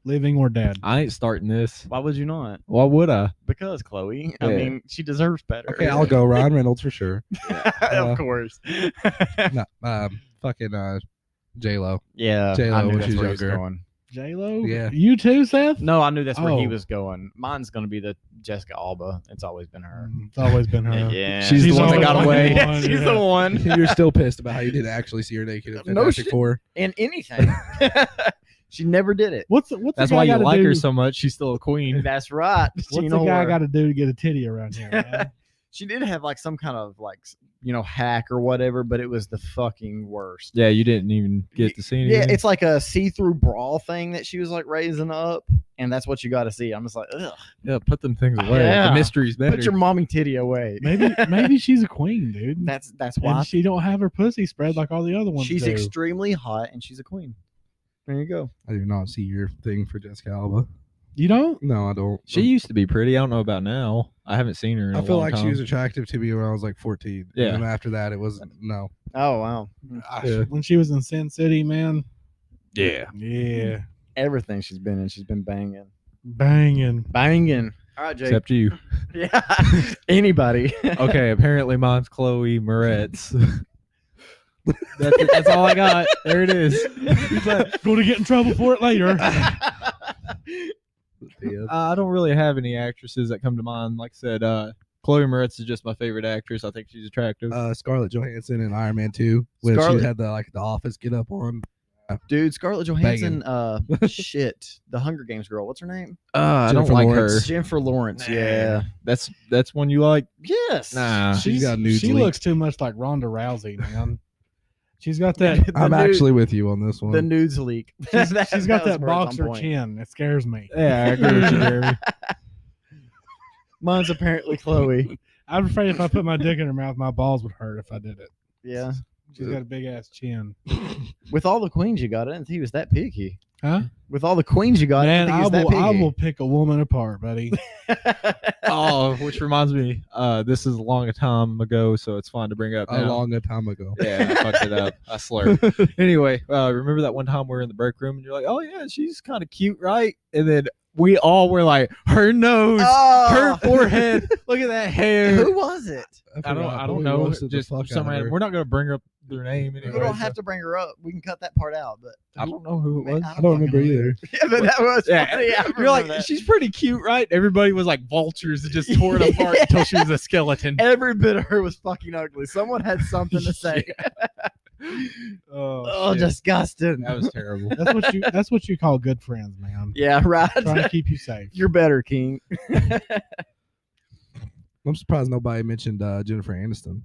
Living or dead? I ain't starting this. Why would you not? Why would I? Because Chloe. I Yeah. mean, she deserves better. Okay, I'll go. Ryan Reynolds for sure. Of course. No, fucking J-Lo. Yeah, J-Lo I knew when that's she's where he was younger. going. J-Lo? Yeah. You too, Seth? No, I knew that's where he Oh. was going. Mine's going to be the Jessica Alba. It's always been her. It's always been her. Yeah, She's the one that got always away. been the one, She's yeah. the one. You're still pissed about how you didn't actually see her naked in No Fantastic shit. Four. In anything. She never did it. What's That's the why guy you gotta like do? her so much. She's still a queen. That's right. What's You the know guy her. got to do to get a titty around here? Man? She did have like some kind of like hack or whatever, but it was the fucking worst. Yeah, you didn't even get to see anything. Yeah, it's like a see-through bra thing that she was like raising up, and that's what you got to see. I'm just like, ugh. Yeah, put them things away. Yeah. The mystery's better. Put your mommy titty away. maybe she's a queen, dude. That's and why she don't have her pussy spread like all the other ones she's do. extremely hot and she's a queen. There you go. I do not see your thing for Jessica Alba. You don't? No, I don't. She used to be pretty. I don't know about now. I haven't seen her in I a feel long like time. she was attractive to me when I was like 14. Yeah. And then after that, it was no. Oh wow. Yeah. When she was in Sin City, man. Yeah. Yeah. Everything she's been in, she's been banging. Banging. Banging. All right, Jake. Except you. Yeah. Anybody. Okay, apparently mine's Chloe Moretz. That's all I got. There it is. Going to get in trouble for it later. Yeah. I don't really have any actresses that come to mind. Like I said, Chloe Moretz is just my favorite actress. I think she's attractive. Scarlett Johansson in Iron Man 2 when Scarlett- she had the office get up on. Dude, Scarlett Johansson, shit. The Hunger Games girl. What's her name? I don't Jennifer like Lawrence. her. Jennifer Lawrence. Nah. Yeah. That's one you like? Yes. Nah. She's got nudes She leaked. looks too much like Ronda Rousey, man. She's got that. The I'm nude- actually with you on this one. the nudes leak. She's got that was boxer on point. chin. It scares me. Yeah, I agree with you, Jeremy. Mine's apparently Chloe. I'm afraid if I put my dick in her mouth, my balls would hurt if I did it. Yeah. She's got a big ass chin. With all the queens you got, I didn't think he was that picky. Huh? With all the queens you got, Man, I didn't think he was I that will pick a woman apart, buddy. picky. Oh, which reminds me, this is a long time ago, so it's fine to bring up a now. long time ago. Yeah, I fucked it up. I slurred. Anyway, remember that one time we were in the break room and you're like, oh yeah, she's kind of cute, right? And then we all were like, her nose, her forehead, look at that hair. Who was it? I forgot, but don't we know. roasted the Just fuck some out of random. her. We're not gonna bring up their name anyway. We don't have to bring her up. We can cut that part out. But I don't know who it Man, was. I don't remember either. yeah, but that was Yeah, funny. I You're remember like, that. she's pretty cute, right? Everybody was like vultures and just tore it apart until she was a skeleton. Every bit of her was fucking ugly. Someone had something to say. Oh, shit. disgusting. That was terrible. That's what you call good friends, man. Yeah, right. Trying to keep you safe. You're better, King. I'm surprised nobody mentioned Jennifer Aniston.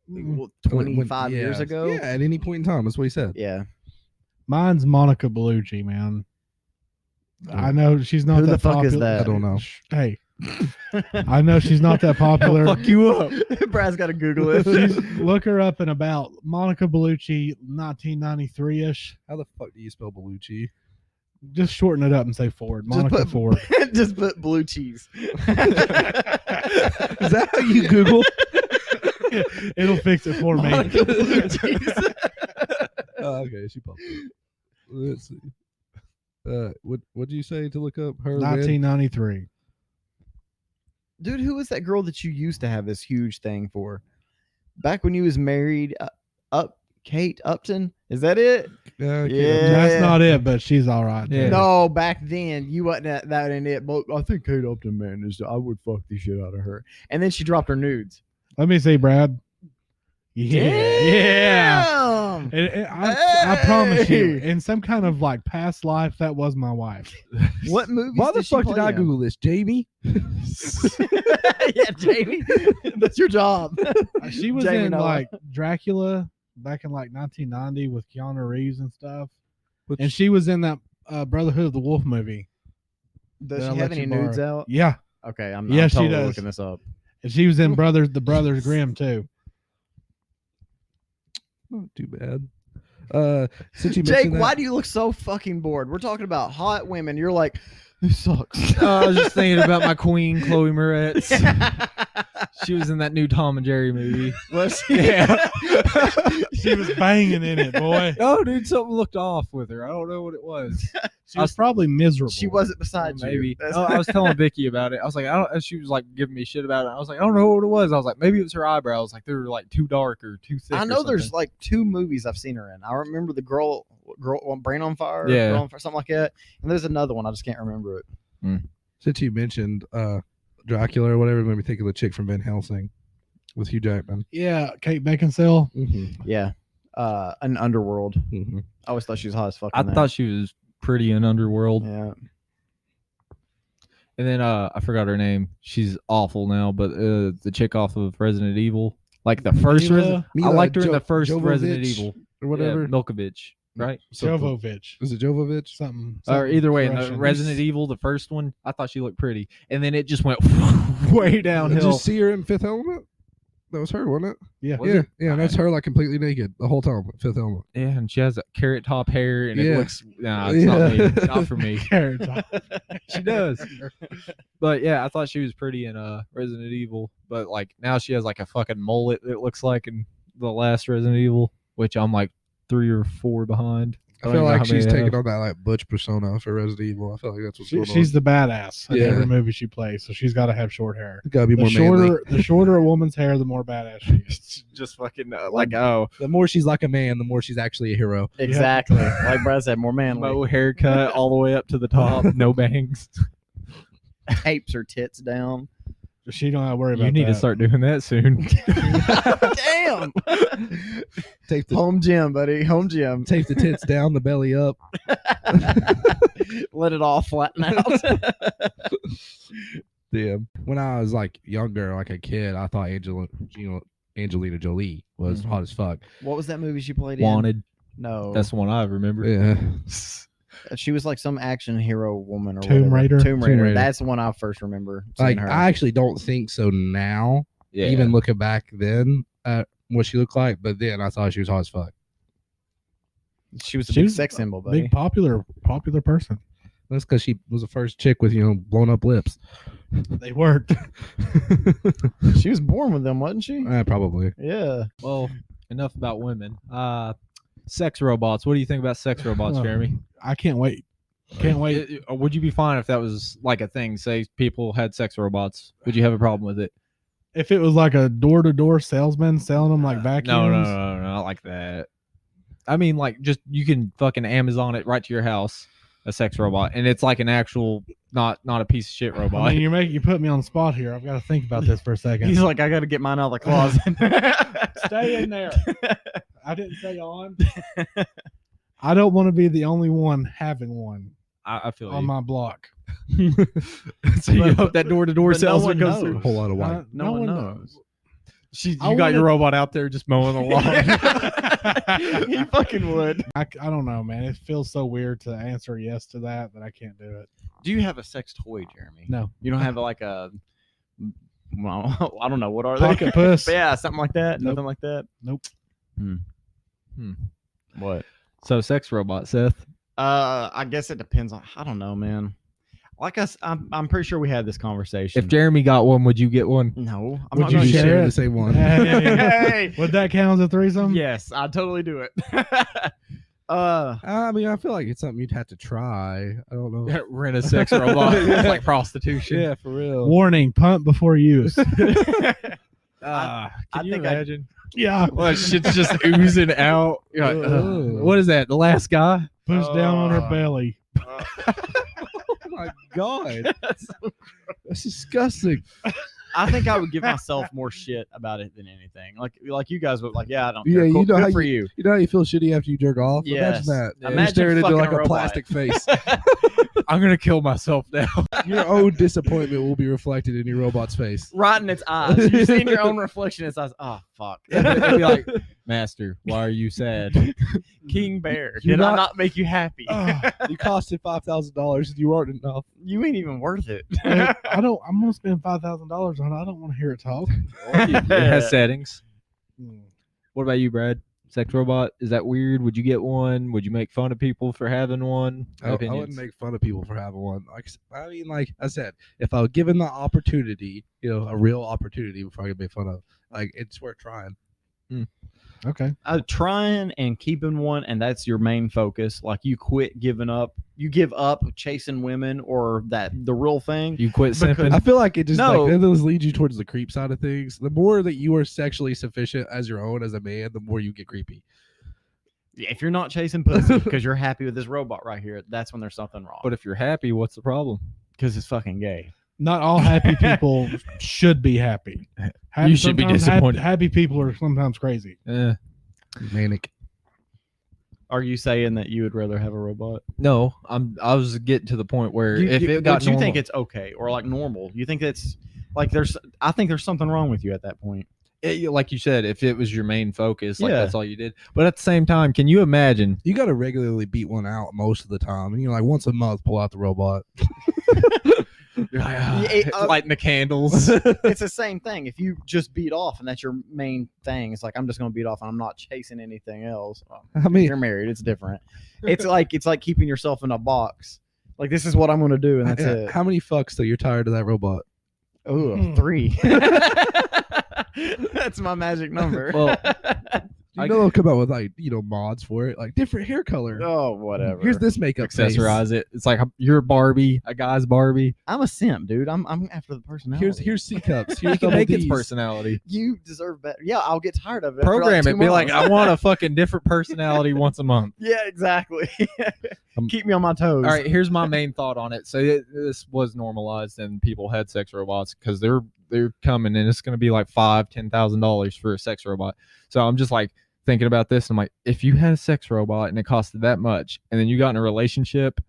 Well, When- 25 years yeah. ago. Yeah, at any point in time. That's what he said. Yeah. Mine's Monica Bellucci, man. I know she's not Who that the fuck is popular. that? I don't know. Hey, I know she's not that popular. Fuck you up. Brad's got to Google it. Look her up and about. Monica Bellucci, 1993-ish. How the fuck do you spell Bellucci? Just shorten it up and say Ford. Monica Ford. Just put blue cheese. Is that how you Google? It'll fix it for me. Monica blue cheese. Okay, she popped up. Let's see. What do you say to look up her? 1993. Dude, who was that girl that you used to have this huge thing for? Back when you was married, Kate Upton? Is that it? Yeah. That's not it, but she's all right. Yeah. No, back then you wasn't that ain't it. But I think Kate Upton, man, I would fuck the shit out of her. And then she dropped her nudes. Let me see, Brad. Yeah. Damn. I promise you, Hey. in some kind of like past life, that was my wife. What movies Why the did she fuck did play I in? Google this, Jamie? Yeah, Jamie. That's your job. She was Jamie in Noah. like Dracula back in like 1990 with Keanu Reeves and stuff. Which- And she was in that Brotherhood of the Wolf movie. Does That she I have let any you borrow. nudes out? Yeah. Okay, I'm Yeah, she totally does. looking this up. And she was in the Brothers Grimm too. Not too bad. Since you Jake, mentioned that, why do you look so fucking bored? We're talking about hot women. You're like, this sucks. I was just thinking about my queen, Chloe Moretz. She was in that new Tom and Jerry movie. Was she? Yeah. She was banging in it, boy. Oh, dude, something looked off with her. I don't know what it was. She was probably miserable. She wasn't beside you. Maybe. That's- I was telling Vicky about it. I was like, I don't. And she was like giving me shit about it. I was like, I don't know what it was. I was like, maybe it was her eyebrows. Like they were like too dark or too thick. I or know there's something. like 2 movies I've seen her in. I remember the girl, Brain on Fire, Yeah. Girl on Fire, something like that. And there's another one I just can't remember it. since you mentioned Dracula or whatever, it made me think of the chick from Van Helsing with Hugh Jackman. Yeah, Kate Beckinsale. Mm-hmm. Yeah, an Underworld. Mm-hmm. I always thought she was hot as fuck. I in that. thought she was pretty in Underworld. Yeah, And then I forgot her name. She's awful now, but the chick off of Resident Evil, like the first Mila- I liked her in the first Jovovich Resident Evil. or whatever. Yeah, Milkovich, right? Jovovich. Is it Jovovich? Something. Or either way, in the Russian. Resident Evil, the first one, I thought she looked pretty, and then it just went way Did you downhill. see her in Fifth Element? That was her, wasn't it? Yeah. Was yeah, it? yeah. That's her, like completely naked the whole time. Fifth Element. Yeah, and she has a carrot top hair, and Yeah. it looks nah, it's not me, not for me. Carrot Top. She does, but yeah, I thought she was pretty in Resident Evil, but like now she has like a fucking mullet. It looks like in the last Resident Evil, which I'm like 3 or 4 behind. I don't feel even know like how many she's I taking have. on that like butch persona for Resident Evil. I feel like that's what's going She's the badass in Yeah. every movie she plays, so she's got to have short hair. on. Gotta be The more manly. shorter a woman's hair, the more badass she is. Just fucking like oh, The more she's like a man, the more she's actually a hero. exactly. Like Brad said, more manly. mo haircut all the way up to the top, no bangs. Tapes her tits down. She don't have to worry about You need to that. start doing that soon. Damn. Tape the Home gym, buddy. Home gym. tape the tits down, the belly up. Let it all flatten out. Damn. When I was like younger, like a kid, I thought Angelina Jolie was hot as fuck. What was that movie she played in? Wanted. No. That's the one I remember. Yeah. She was like some action hero woman or Tomb whatever. Raider? Tomb Raider. Tomb Raider. That's the one I first remember seeing Like her. I actually don't think so now. Yeah. Even looking back then at what she looked like, but then I thought she was hot as fuck. She was a She big was sex symbol, buddy. Big popular person. That's because she was the first chick with blown up lips. They worked. She was born with them, wasn't she? Probably. Yeah. Well, enough about women. Sex robots. What do you think about sex robots, Oh, Jeremy? I can't wait. Can't wait. Would you be fine if that was like a thing? Say people had sex robots. Would you have a problem with it? If it was like a door-to-door salesman selling them like vacuums. No, not like that. I mean, like just you can fucking Amazon it right to your house, a sex robot, and it's like an actual, not a piece of shit robot. I mean, you put me on the spot here. I've got to think about this for a second. He's like, I got to get mine out of the closet. Stay in there. I didn't say on. I don't want to be the only one having one I feel on you. my block. So you hope that door-to-door but no salesman one goes knows. through. A whole lot of white. No one knows. You I got your wanna- robot out there just mowing the lawn. He fucking would. I don't know, man. It feels so weird to answer yes to that I can't do it. Do you have a sex toy, Jeremy? No. You don't have like a, well, I don't know. What are they? Pocket puss. Yeah, something like that. Nope. Nothing like that. Nope. What? So sex robot, Seth. I guess it depends on. I don't know, man. Like I'm pretty sure we had this conversation. If Jeremy got one, would you get one? No, I'm Would not you gonna share share the it? same one? Hey. Would that count as a threesome? Yes, I'd totally do it. I mean, I feel like it's something you'd have to try. I don't know. Rent a sex robot. It's like prostitution. Yeah, for real. Warning: pump before use. I Can you think I'd- imagine? Yeah. Well, shit's just oozing out. You're like, Ugh. what is that? The last guy? Push down on her belly. Oh my god, that's disgusting. I think I would give myself more shit about it than anything. Like you guys would like, yeah, I don't Yeah, care. you Cool, know good how for you- you. You know how you feel shitty after you jerk off? Yes. Imagine that. Yeah. You're staring into fucking like a a robot. plastic face. I'm gonna kill myself now. Your own disappointment will be reflected in your robot's face. Right in its eyes. You're seeing your own reflection in its eyes. Oh fuck. It'd be like, Master, why are you sad? King Bear, You're did I not- not make you happy? You costed $5,000 and you aren't enough. You ain't even worth it. I'm gonna spend $5,000 on it. I don't want to hear it talk. It has settings. Hmm. What about you, Brad? Sex robot? Is that weird? Would you get one? Would you make fun of people for having one? I wouldn't make fun of people for having one. Like I said, if I was given the opportunity, a real opportunity before I get made fun of, like it's worth trying. Okay. Trying and keeping one, and that's your main focus. Like you quit giving up. You give up chasing women or the real thing. You quit simping. I feel like it just No. like those lead you towards the creep side of things. The more that you are sexually sufficient as your own as a man, the more you get creepy. If you're not chasing pussy because you're happy with this robot right here, that's when there's something wrong. But if you're happy, what's the problem? Because it's fucking gay. Not all happy people should be happy. You should be sometimes disappointed. Happy people are sometimes crazy. Manic. Are you saying that you would rather have a robot? No, I was getting to the point where if it got but you think normal- it's okay or like normal? You think it's like I think there's something wrong with you at that point. like you said, if it was your main focus, like Yeah. that's all you did. But at the same time, can you imagine? You got to regularly beat one out most of the time. And like once a month, pull out the robot. You're like, Lighting the candles. It's the same thing. If you just beat off and that's your main thing, it's like I'm just gonna beat off and I'm not chasing anything else. Well, I if mean, you're married, it's different. It's like keeping yourself in a box. Like this is what I'm gonna do, and that's it. how many fucks till you're tired of that robot? Oh, 3. That's my magic number. Well, You know they'll come out with like mods for it, like different hair color. oh, whatever. Here's this makeup face. accessorize it. It's like you're Barbie, a guy's Barbie. I'm a simp, dude. I'm after the personality. Here's C cups. You Here's can double make its Ds. personality. You deserve better. Yeah, I'll get tired of it. after, Program like, it. 2 Be like, months. I want a fucking different personality once a month. Yeah, exactly. Keep me on my toes. All right, here's my main thought on it. So this was normalized, and people had sex robots because they're coming, and it's going to be like $5,000-$10,000 for a sex robot. So I'm just like thinking about this. I'm like, if you had a sex robot and it costed that much, and then you got in a relationship,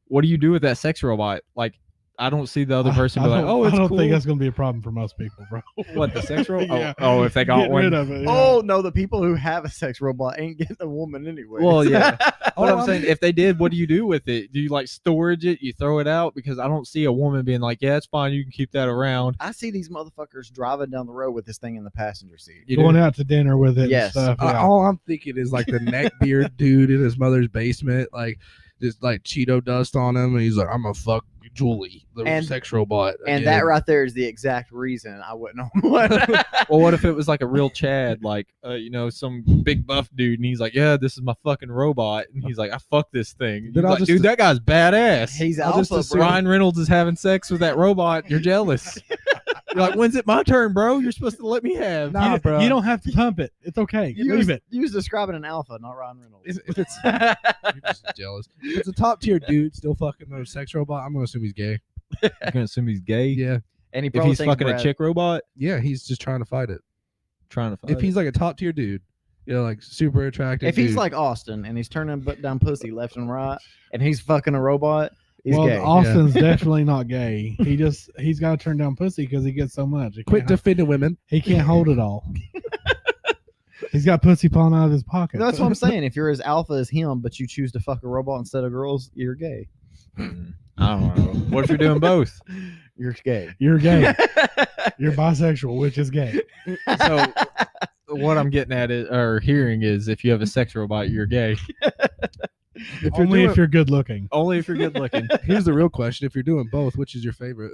what do you do with that sex robot? Like, I don't see the other person be like, oh, it's I don't cool. think that's gonna be a problem for most people, bro. What, the sex robot? Yeah. Oh, if they got Get one. rid of it. Yeah. Oh no, the people who have a sex robot ain't getting a woman anyway. Well, yeah. What Oh, I'm saying, if they did, what do you do with it? Do you like storage it? You throw it out? Because I don't see a woman being like, yeah, it's fine. You can keep that around. I see these motherfuckers driving down the road with this thing in the passenger seat. You Going do? out to dinner with it. Yes. And stuff, yeah. All I'm thinking is like the neckbeard dude in his mother's basement, like just like Cheeto dust on him, and he's like, "I'm gonna fuck Julie, the And- sex robot." And again. that right there is the exact reason I wouldn't own one. Well, what if it was like a real Chad, like some big buff dude, and he's like, "Yeah, this is my fucking robot," and he's like, "I fuck this thing." Then You're I'll like, just- dude, that guy's badass. He's I'll just alpha, assume- bro. Ryan Reynolds is having sex with that robot. You're jealous. You're like, when's it my turn, bro? You're supposed to let me have. Nah, bro. You don't have to pump it. It's okay. You Leave was, it. you was describing an alpha, not Ryan Reynolds. if it's you're just jealous. If it's a top tier dude still fucking a sex robot, I'm gonna assume he's gay. You're gonna assume he's gay. Yeah, And he If probably he's thinks fucking a Brad- chick robot, yeah, he's just trying to fight it. trying to find. If he's like a top tier dude, like super attractive. If he's dude. like Austin and he's turning butt down pussy left and right, and he's fucking a robot, he's Well, gay. Austin's definitely not gay. He's got to turn down pussy because he gets so much. quit defending women. He can't hold it all. He's got pussy falling out of his pocket. That's what I'm saying. If you're as alpha as him, but you choose to fuck a robot instead of girls, you're gay. I don't know. What if you're doing both? You're gay. You're gay. You're bisexual, which is gay. So what I'm getting at is, or hearing is, if you have a sex robot, you're gay. If you're Only doing, if you're good looking. Only if you're good looking. here's the real question: if you're doing both, which is your favorite?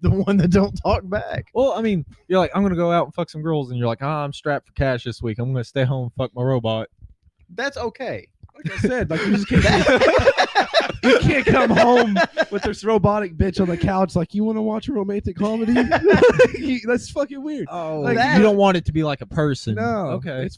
The one that don't talk back. Well, I mean, you're like, I'm gonna go out and fuck some girls, and you're like, I'm strapped for cash this week. I'm gonna stay home and fuck my robot. That's okay. Like I said, like you just can't. You can't come home with this robotic bitch on the couch. Like, you want to watch a romantic comedy? That's fucking weird. Oh, Like, you don't want it to be like a person. No, Okay. it's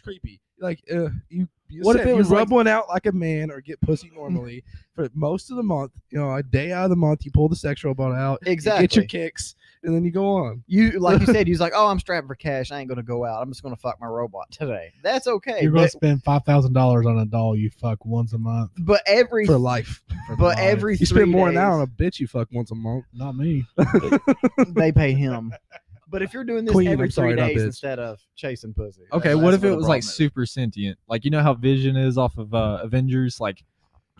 creepy. Like, you What if it was rub like- one out like a man or get pussy normally for most of the month? You know, a day out of the month, you pull the sex robot out, you Exactly. get your kicks, and then you go on. You like you said, he's like, oh, I'm strapped for cash. I ain't gonna go out. I'm just gonna fuck my robot today. That's okay. You're going But, to spend $5,000 on a doll you fuck once a month. but every For life. but every You 3 spend more than that days, on a bitch you fuck once a month. Not me. they pay him. But if you're doing this Queen, every I'm sorry, 3 not days bitch. instead of chasing pussy. Okay, that's what if where it the was like problem is. super sentient? Like, you know how Vision is off of Avengers? Like,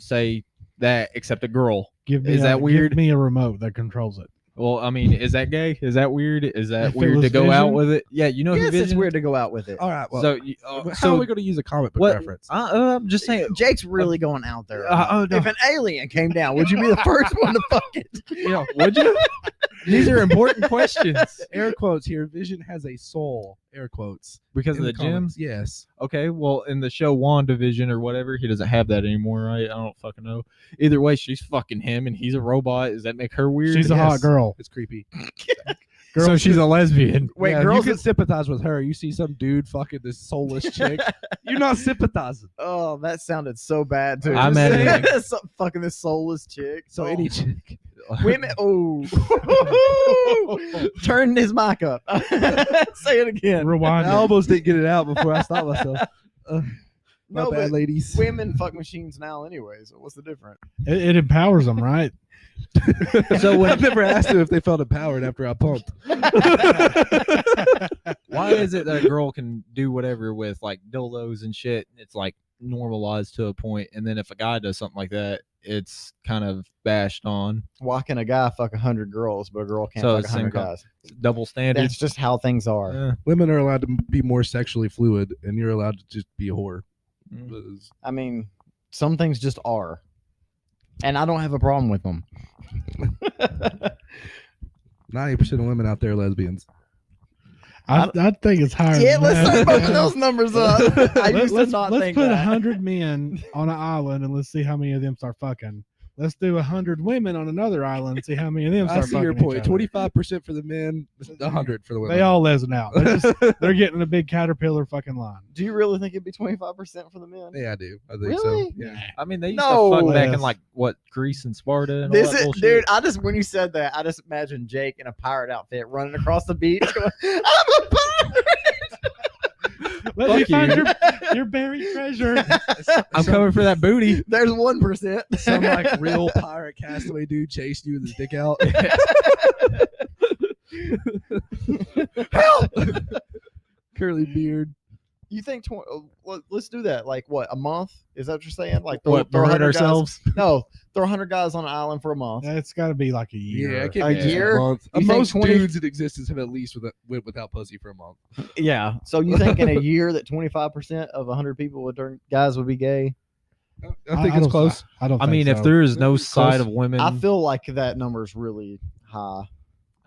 say that, except a girl. Is that weird? Give me a remote that controls it. Well, I mean, is that gay? Is that weird? Is that If it weird was to go out Vision? with it? Yeah, you know who Yes, Vision? it's weird to go out with it. All right, well, So, how are we going to use a comic book what? reference? I'm just saying. Jake's really going out there. Oh no! If an alien came down, would you be the first one to fuck it? You know, would you? These are important questions Air quotes here. Vision has a soul. Air quotes. because in of the gym. comics. Yes. Okay, well, in the show WandaVision or whatever, he doesn't have that anymore, right? I don't fucking know. Either way, she's fucking him, and he's a robot. Does that make her weird? She's a hot girl. It's creepy. So she's a lesbian. Wait, Yeah, girls you can sympathize with her. You see some dude fucking this soulless chick. You're not sympathizing. Oh, that sounded so bad too. I'm Just at saying, some fucking this soulless chick. So Oh. any chick. Women. Oh, turn his mic up. Say it again. Rewind I it. almost didn't get it out before I stopped myself. My No, bad, but ladies. women fuck machines now anyway. So what's the difference? It empowers them, right? So I've never asked them if they felt empowered after I pumped. Why is it that a girl can do whatever with like dildos and shit? It's like normalized to a point, and then if a guy does something like that, it's kind of bashed on. Why can a guy fuck 100 girls, but a girl can't So fuck it's the same 100 guys? Double standard. That's just how things are. Yeah. Women are allowed to be more sexually fluid, and you're allowed to just be a whore. Mm. I mean, some things just are, and I don't have a problem with them. 90% of women out there are lesbians. I think it's higher. Yeah, than let's that. start bumping those numbers up. I used to not let's think put that. 100 men on an island and let's see how many of them start fucking. Let's do 100 women on another island and see how many of them I start see your fucking point. each other. 25% for the men, 100 for the women. They all lesing out. They're getting a big caterpillar fucking line. Do you really think it'd be 25% for the men? Yeah, I do. I think Really? so. Yeah. I mean, they used No. to fuck back in Yes. like what Greece and Sparta and all This that is, bullshit. dude. I just when you said that, I just imagined Jake in a pirate outfit running across the beach, going, "I'm a pirate." Let me Fuck find you. your buried treasure. I'm coming for that booty. There's 1%. Some like real pirate castaway dude chasing you with his dick out. Help! Curly beard. You think? Let's do that. Like what? A month? Is that what you're saying? Like What? throw Burn 100 guys- ourselves? No, throw 100 guys on an island for a month. It's got to be like a year. Yeah, it can A be just year? month. You think Most 20 dudes in existence have at least went without pussy for a month. Yeah. So you think in a year that 25% of 100 people guys would be gay? I think it's don't- close. I don't. I think mean, if so. there is no side of women, I feel like that number is really high.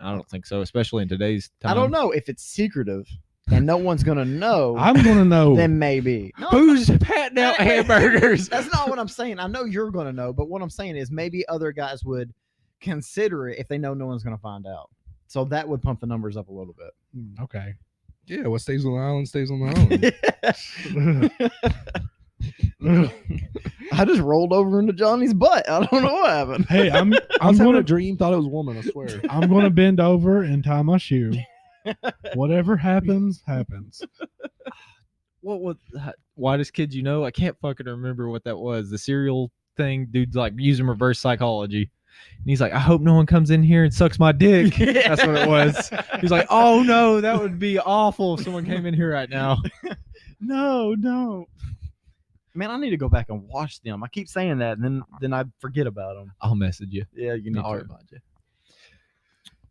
I don't think so, especially in today's time. I don't know if it's secretive and no one's gonna know. I'm gonna know. Then maybe. No, Who's patting out hamburgers? that's not what I'm saying. I know you're gonna know, but what I'm saying is maybe other guys would consider it if they know no one's gonna find out. So that would pump the numbers up a little bit. Okay. Yeah, what stays on the island stays on the island. I just rolled over into Johnny's butt. I don't know what happened. Hey, I'm I I'm was having gonna a dream, thought it was a woman, I swear. I'm gonna bend over and tie my shoe. Whatever happens, happens. What? Whitest kids you know? I can't fucking remember what that was. The cereal thing, dude's like using reverse psychology. And he's like, I hope no one comes in here and sucks my dick. That's what it was. He's like, oh no, that would be awful if someone came in here right now. No. Man, I need to go back and watch them. I keep saying that, and then I forget about them. I'll message you. Yeah, you need I'll to. remind you.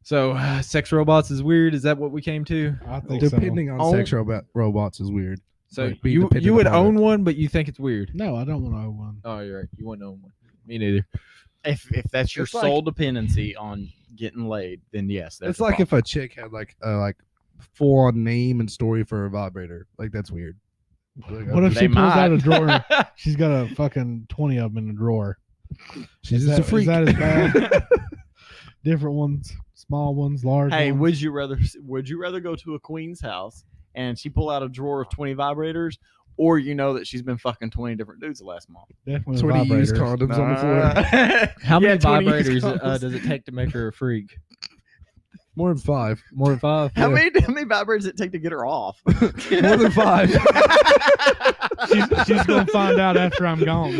So, sex robots is weird. Is that what we came to? I think so. Depending on Oh. sex robots is weird. So Like, being you dependent would upon own one, but you think it's weird. No, I don't want to own one. Oh, you're right. You wouldn't own one. Me neither. If that's your It's like- sole dependency on getting laid, then yes, that's It's like if a chick had like full on name and story for a vibrator. Like that's weird. Like, What if They she pulls out a might. drawer? She's got a fucking 20 of them in a drawer. she's Is just a that- freak? Is that as bad? Different ones, small ones, large Hey, ones. would you rather go to a queen's house and she pull out a drawer of 20 vibrators, or you know that she's been fucking 20 different dudes the last month? Definitely 20 used vibrators. condoms on the floor. How many 20 vibrators condoms. does it take to make her a freak? More than 5. More than 5? How many vibrators does it take to get her off? More than 5. She's gonna find out after I'm gone.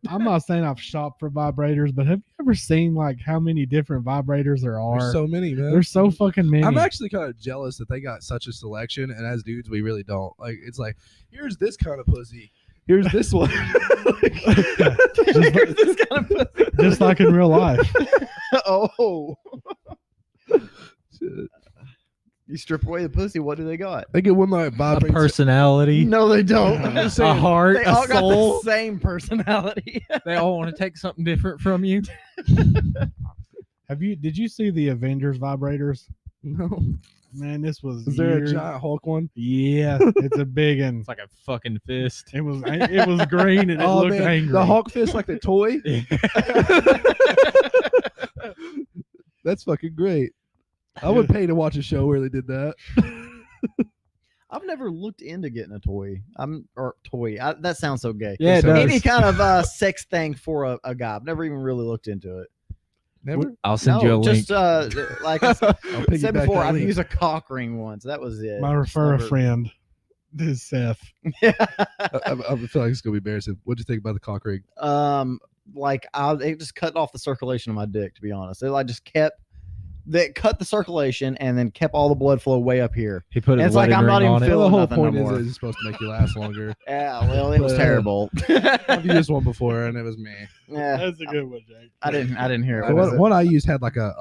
I'm not saying I've shopped for vibrators, but have you ever seen like how many different vibrators there are? There's so many, man. There's so fucking many. I'm actually kind of jealous that they got such a selection, and as dudes, we really don't. Like, it's like, here's this kind of pussy. Here's this one. Here's this kind of pussy. just like in real life. Oh, Shit. you strip away the pussy. What do they got? They get one like A vibrates. personality, No, they don't. I'm just a saying, heart, They all a got soul. the same personality. They all want to take something different from you. Did you see the Avengers vibrators? No. Man, this was Is there a years- giant Hulk one? Yeah, it's a big one. It's like a fucking fist. It was green and it Oh looked man, angry. the Hulk fist like the toy. That's fucking great. I would pay to watch a show where they did that. I've never looked into getting a toy. That sounds so gay. Yeah, it So does. Any kind of sex thing for a guy. I've never even really looked into it. Never. I'll send you a link. just like I said I'll piggyback before, that I've link. used a cock ring once. That was it. My refer a Never- friend. This is Seth. I feel like it's gonna be embarrassing. What'd you think about the cock ring? It just cut off the circulation of my dick. To be honest, it like just cut the circulation and then kept all the blood flow way up here. He put And his it's like wedding I'm not ring even on it. feeling the whole nothing point no is more. that it's supposed to make you last longer. Yeah, well, it was But, terrible. I've used one before and it was me. Yeah, That's a good one, Jake. I didn't hear it. The What was it? one I used had like a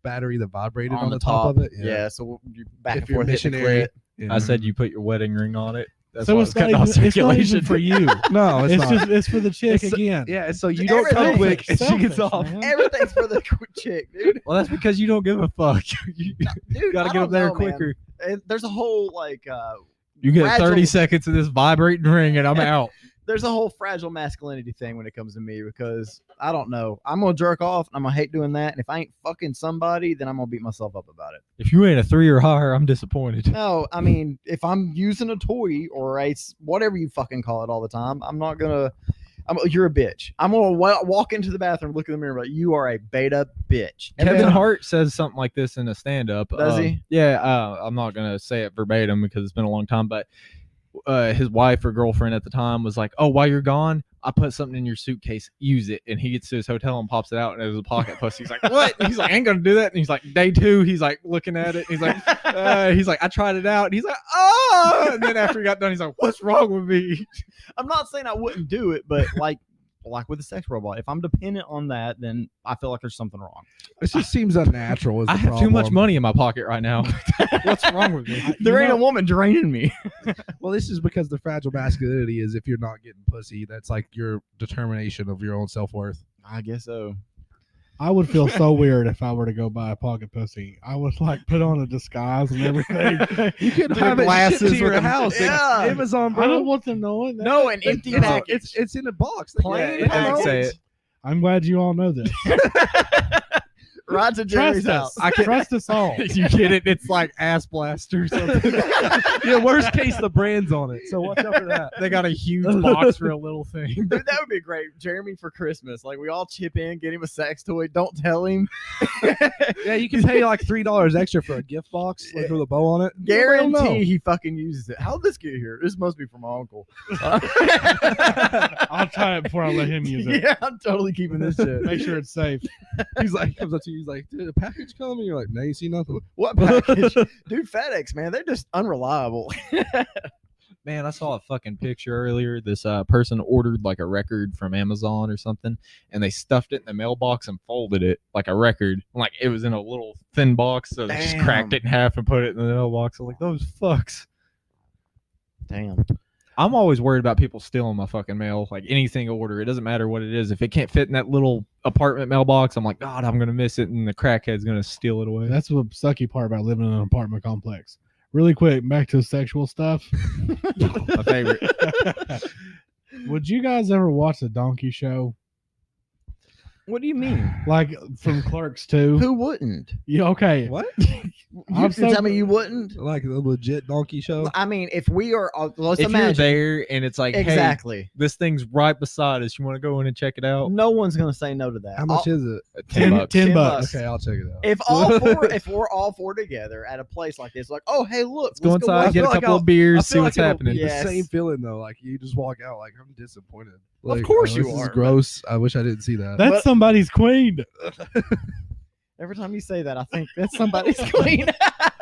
battery that vibrated on the top of it. Yeah, so you back If and you're forth hitting the missionary. clit. Yeah. I said you put your wedding ring on it. That's So why it's not, cutting off even, it's not even circulation. for you. no, it's, not. It's for the chick It's- again. Yeah, it's so you don't come Everything. quick and she gets Selfish, off. man. Everything's for the chick, dude. Well, that's because you don't give a fuck. You Dude, gotta I get don't up there know, man. quicker. There's a whole You get fragile- 30 seconds of this vibrating ring, and I'm out. there's a whole fragile masculinity thing when it comes to me because I don't know. I'm gonna jerk off. I'm gonna hate doing that. And if I ain't fucking somebody, then I'm gonna beat myself up about it. If you ain't a 3 or higher, I'm disappointed. No, I mean, if I'm using a toy or whatever you fucking call it all the time, I'm not gonna. You're a bitch. I'm gonna walk into the bathroom, look in the mirror, like you are a beta bitch. And Kevin then- Hart says something like this in a stand-up. Does he? Yeah, I'm not gonna say it verbatim because it's been a long time, but his wife or girlfriend at the time was like, "Oh, while you're gone, I put something in your suitcase. Use it." And he gets to his hotel and pops it out, and it was a pocket pussy. He's like, "What?" And he's like, "I ain't gonna do that." And he's like, "Day 2, he's like looking at it. And he's like, "I tried it out." And he's like, "Oh!" And then after he got done, he's like, "What's wrong with me?" I'm not saying I wouldn't do it, but like with a sex robot, if I'm dependent on that, then I feel like there's something wrong. It just seems unnatural. Is the I have too much problem. money in my pocket right now. What's wrong with me? There ain't a woman draining me. Well, this is because the fragile masculinity is if you're not getting pussy, that's like your determination of your own self worth. I guess so. I would feel so weird if I were to go buy a pocket pussy. I would like put on a disguise and everything. You could Your have it shipped glasses to your with them- house. Yeah. Amazon, I bro. don't want them knowing that. No, an empty it's, package. it's in a box. Plain Yeah, package. Say it. I'm glad you all know this. Right to Jerry's Trust house. us. Trust us all. You get it? It's like ass blaster or something. Yeah, worst case, the brand's on it. So watch out for that. They got a huge box for a little thing. Dude, that would be great. Jeremy for Christmas. Like we all chip in, get him a sex toy. Don't tell him. Yeah, you can pay like $3 extra for a gift box, like with a bow on it. Nobody will know. Guarantee he fucking uses it. How did this get here? This must be from my uncle. I'll try it before I let him use it. Yeah, I'm totally keeping this shit. Make sure it's safe. He's like, comes up to you, he's like, "Did a package come?" And you're like, "No, you see nothing." What package? Dude, FedEx, man, they're just unreliable. man, I saw a fucking picture earlier. This person ordered like a record from Amazon or something, and they stuffed it in the mailbox and folded it like a record. Like it was in a little thin box, so they just cracked it in half and put it in the mailbox. I'm like, those fucks. Damn. I'm always worried about people stealing my fucking mail. Like anything I order, it doesn't matter what it is. If it can't fit in that little apartment mailbox, I'm like, God, I'm gonna miss it, and the crackhead's gonna steal it away. That's the sucky part about living in an apartment complex. Really quick, back to sexual stuff. my favorite. Would you guys ever watch the Donkey Show? What do you mean? Like from Clerks 2? Who wouldn't? Yeah, okay. What? You tell me you wouldn't? Like the legit donkey show? I mean, if we are, let's If imagine. you're there and it's like, hey, Exactly. this thing's right beside us, you want to go in and check it out? No one's gonna say no to that. How much is it? $10. 10 bucks. Okay, I'll check it out. If we're all four together at a place like this, like, oh hey, look, Let's go inside, I get a feel like couple I'll- of beers, I see feel what's like it'll happening. be Yes. the same feeling though. Like you just walk out like I'm disappointed. Like, course you this are, is but- gross. I wish I didn't see that. That's But- somebody's queen. Every time you say that, I think that's somebody's queen.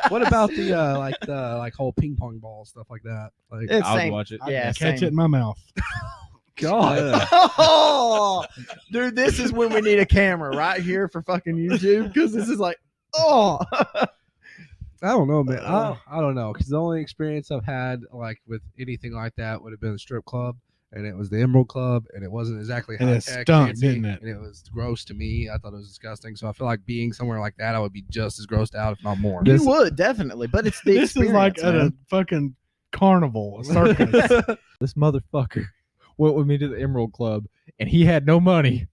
What about the whole ping pong ball stuff like that? Like It's I would same. watch it. Yeah, Catch same. it in my mouth. God. Oh, dude, this is when we need a camera right here for fucking YouTube because this is like, oh, I don't know, man. I don't know because the only experience I've had like with anything like that would have been a strip club, and it was the Emerald Club, and it wasn't exactly And high it tech, stunk, fancy, didn't it? And it was gross to me. I thought it was disgusting. So I feel like being somewhere like that, I would be just as grossed out, if not more. you would definitely, but it's the This is like experience, at a man. fucking carnival, a circus. This motherfucker went with me to the Emerald Club, and he had no money.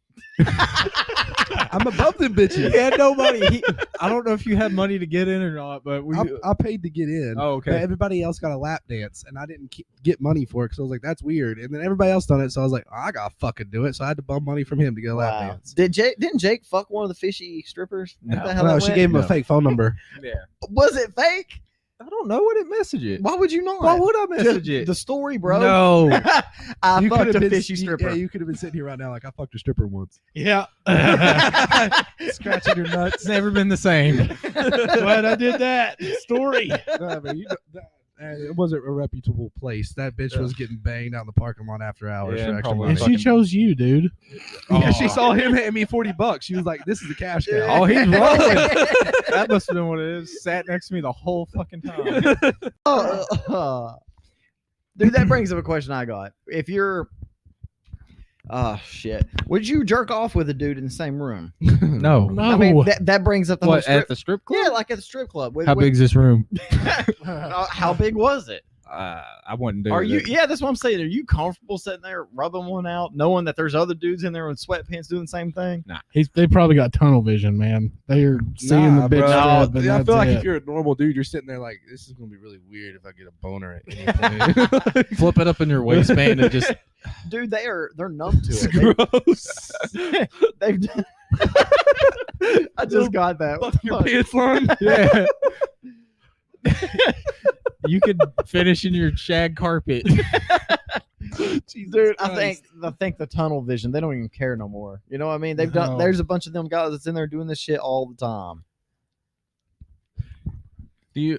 I'm above them bitches. He had no money. I don't know if you had money to get in or not, but we. I paid to get in. Oh, But okay. everybody else got a lap dance, and I didn't get money for it because I was like, "That's weird." And then everybody else done it, so I was like, "I gotta fucking do it." So I had to bum money from him to get a lap Wow. dance. Didn't Jake fuck one of the fishy strippers? No. What the hell No, that she went? gave him a No. fake phone number. Yeah. Was it fake? I don't know. What it message it? Why would you not? Why would I message Just it? the story, bro. No. I You fucked could've a been- fishy you- stripper. Yeah, you could have been sitting here right now like I fucked a stripper once. Yeah. Scratching your nuts. It's never been the same. Glad I did that. Story. No, man, it wasn't a reputable place. That bitch was getting banged out in the parking lot after hours Yeah, for extra probably. money. And she chose you, dude. Yeah, she Oh. saw him handing me $40. She was like, "This is the cash cow." Oh, he's rolling. That must have been what it is. Sat next to me the whole fucking time. Dude, that brings up a question I got. If you're, oh shit, would you jerk off with a dude in the same room? No. No. I mean, that brings up the whole What, strip. at the strip club? Yeah, like at the strip club. How big's this room? How big was it? I wouldn't do Are it. you? Yeah, that's what I'm saying. Are you comfortable sitting there rubbing one out, knowing that there's other dudes in there in sweatpants doing the same thing? They probably got tunnel vision, man. They are seeing Nah, the bitch bro. strap, and Yeah, I that's feel like it. if you're a normal dude, you're sitting there like, "This is gonna be really weird if I get a boner at any point." Flip it up in your waistband and just Dude, they're numb to It's it. gross. They've done. I just got that. What the Your fuck? pants line. yeah. You could finish in your shag carpet. Dude, I think the tunnel vision, they don't even care no more. You know what I mean? They've done. No. There's a bunch of them guys that's in there doing this shit all the time. Do you?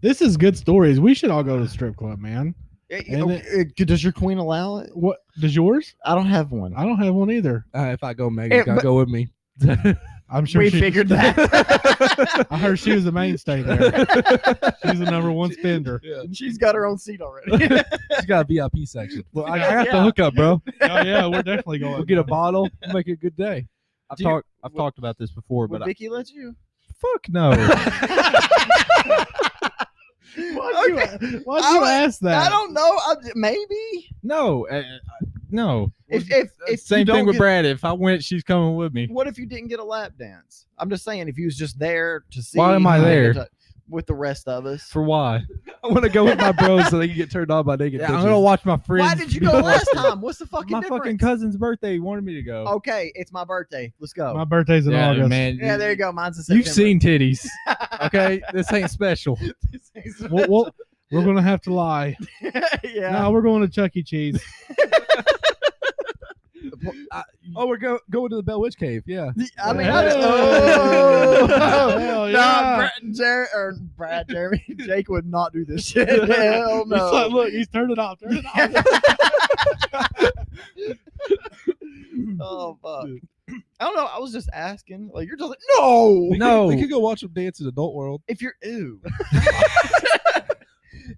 This is good stories. We should all go to the strip club, man. And Does your queen allow it? What does yours? I don't have one. I don't have one either. If I go, Megan's gotta but- go with me. I'm sure We she figured that. I heard she was the mainstay there. She's the number one spender. She's got her own seat already. She's got a VIP section. Well, I got the Yeah. hookup, bro. Oh yeah, we're definitely going. We'll get a bottle. We'll make it a good day. I've Do you- talked about this before, Would but Vicky let you? fuck no. Why'd you I- ask that? I don't know. Maybe No. No. if Same you don't thing with get- Brad. If I went, she's coming with me. What if you didn't get a lap dance? I'm just saying, if you was just there to see. Why am I how they there? get to- with the rest of us? For why? I want to go with my bros so they can get turned on by naked Yeah, bitches. I'm gonna watch my friends. Why did you be go last fucking- time? What's the fucking My difference? fucking cousin's birthday wanted me to go. Okay, it's my birthday. Let's go. My birthday's in yeah, August. man. Yeah, there you go. Mine's in September. You've seen titties. Okay, this ain't special. We're gonna have to lie. yeah. No, we're going to Chuck E. Cheese. Oh, we're going to the Bell Witch Cave. Yeah. I mean, Hell yeah. Jeremy, Jake would not do this shit. Hell He's like, look, he's turned it off. Turn it off. Oh fuck. I don't know. I was just asking. Like, you're just like, no. No. We could go watch them dance in Adult World. If you're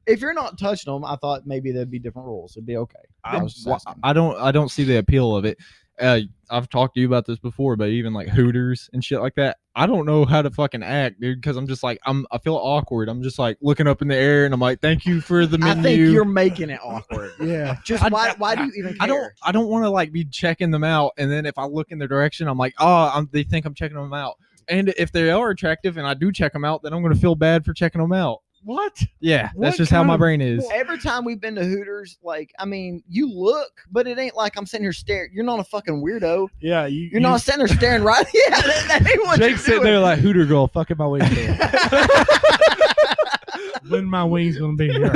if you're not touching them, I thought maybe there'd be different rules. It'd be okay. I was just asking. I don't see the appeal of it. I've talked to you about this before, but even like Hooters and shit like that, I don't know how to fucking act, dude, because I'm just like I feel awkward. I'm just like looking up in the air and I'm like, thank you for the menu. I think you're making it awkward. Yeah. Just why do you even care? I don't want to like be checking them out, and then if I look in their direction, I'm like, oh, they think I'm checking them out. And if they are attractive and I do check them out, then I'm gonna feel bad for checking them out. What? Yeah, What that's just how kind my of- brain is. Every time we've been to Hooters, like, I mean, you look, but it ain't like I'm sitting here staring. You're not a fucking weirdo. Yeah. You're not sitting there staring right. Yeah, that ain't what Jake's you're sitting doing. there like Hooter girl, fucking my waistband. When my wings gonna be here?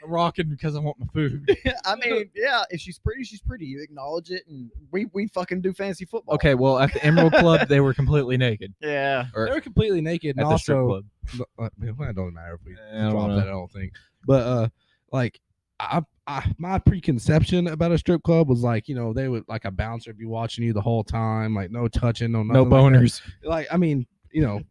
Rocking because I want my food. I mean, yeah, if she's pretty, she's pretty. You acknowledge it, and we fucking do fantasy football. Okay, well at the Emerald Club they were completely naked. Yeah. Or They're completely naked, at and the strip also, club. it doesn't matter if we I don't drop know. that. I don't think. But like, my preconception about a strip club was like, they would like a bouncer be watching you the whole time, like no touching, no No nothing like that. boners. Like, I mean,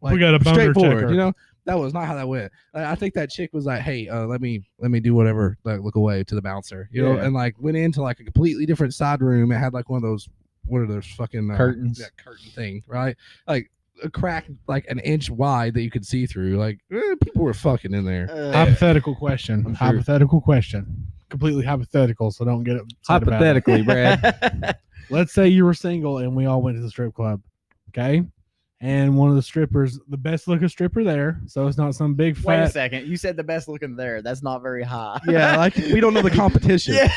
like got a boner straightforward. checker. That was not how that went. I think that chick was like, "Hey, let me do whatever." Like, look away to the bouncer, Yeah. and like went into like a completely different side room. It had like one of those, what are those fucking Curtains. Yeah, curtain thing, right? Like a crack like an inch wide that you could see through. Like people were fucking in there. Hypothetical question. I'm sure. Hypothetical question. Completely hypothetical, so don't get upset about it. Hypothetically, Brad. Let's say you were single and we all went to the strip club, okay? And one of the strippers, the best looking stripper there, so it's not some big Wait a fat. second. You said the best looking there. That's not very high. Yeah, like we don't know the competition. Yeah.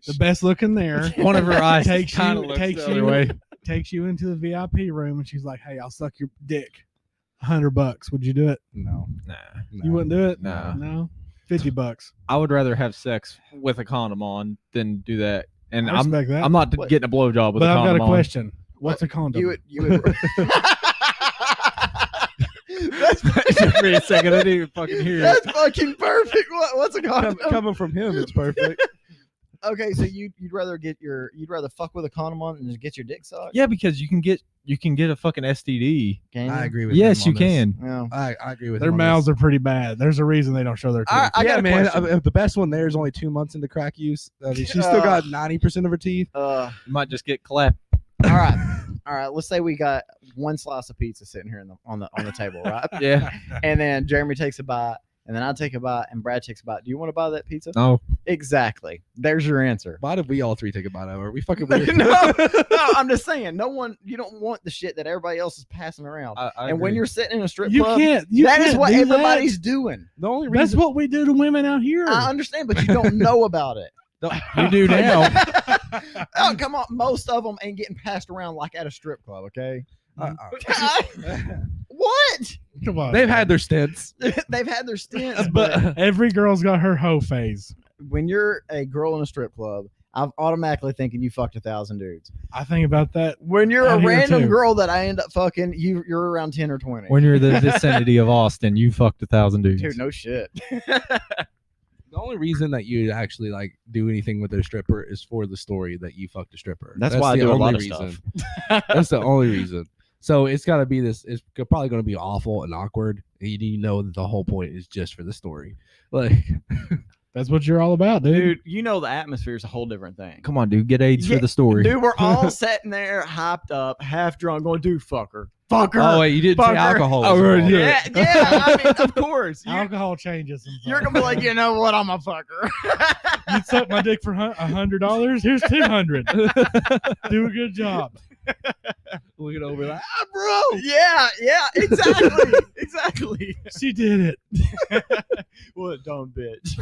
The best looking there. One of her eyes takes kinda you looks takes the other you way. takes you into the VIP room, and she's like, "Hey, I'll suck your dick. $100. Would you do it? No, Nah. You wouldn't do it? No. No. $50. I would rather have sex with a condom on than do that. And I respect that. I'm not What? getting a blowjob with But a I've condom got a on. question. What's a condom? You would. That's It took me a second. I didn't even fucking hear it. That's fucking perfect. What's a condom? coming from him, it's perfect. Okay, so you'd rather fuck with a condom on than just get your dick sucked? Yeah, because you can get a fucking STD. Can you? I agree with Yes, him you on this. can. Yeah. I agree with Their him on mouths this. are pretty bad. There's a reason they don't show their teeth. I got Yeah, a man. question. The best one there is only 2 months into crack use. I mean, she's still got 90% of her teeth. All You might just get clapped. right. Let's say we got one slice of pizza sitting here on the table, right? Yeah. And then Jeremy takes a bite, and then I take a bite, and Brad takes a bite. Do you want to buy that pizza? No. Exactly. There's your answer. Why did we all three take a bite of it? Are we fucking weird? no, I'm just saying. You don't want the shit that everybody else is passing around. I And when agree. you're sitting in a strip You club, can't. that is what do that. everybody's doing. The only That's reason what we do to women out here. I understand, but you don't know about it. you do now. Oh, come on. Most of them ain't getting passed around like at a strip club, okay? What? Come on. they've had their stints. They've had their stints, but But Every girl's got her hoe phase. when you're a girl in a strip club, I'm automatically thinking you fucked 1,000 dudes. I think about that. When you're Out a here, random too. girl that I end up fucking, you're around 10 or 20. When you're in the vicinity of Austin, you fucked 1,000 dudes. Dude, no shit. the only reason that you actually like do anything with a stripper is for the story that you fucked a stripper. That's why I the do a only lot of reason. stuff. That's the only reason. So it's got to be this. It's probably going to be awful and awkward. You know that the whole point is just for the story. Like, That's what you're all about, dude. Dude, you know the atmosphere is a whole different thing. Come on, dude. Get AIDS Yeah, for the story. Dude, we're all sitting there, hyped up, half drunk, going, dude, fucker. Fucker. Oh, wait. You didn't say Fucker. alcohol. Oh, was right, involved. yeah, I mean, of course. Alcohol changes. some You're stuff. going to be like, you know what? I'm a fucker. You'd suck my dick for $100. Here's $200. Do a good job. looking over like, bro. Yeah, exactly. Exactly. She did it. What a dumb bitch.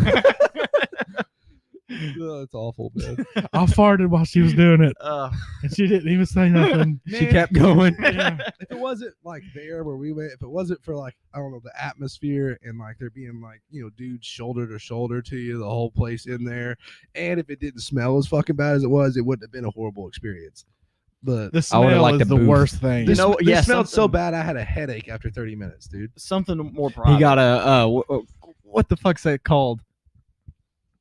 Oh, it's awful, man. I farted while she was doing it, Uh, and she didn't even say nothing. She kept going. Yeah. If it wasn't like there where we went, if it wasn't for like I don't know the atmosphere and like there being like dudes shoulder to shoulder to you, the whole place in there, and if it didn't smell as fucking bad as it was, it wouldn't have been a horrible experience. But The I would've smell liked is a the booth. worst thing. You know, this smelled so something- bad I had a headache after 30 minutes, dude. something more private. He got a what the fuck's that called?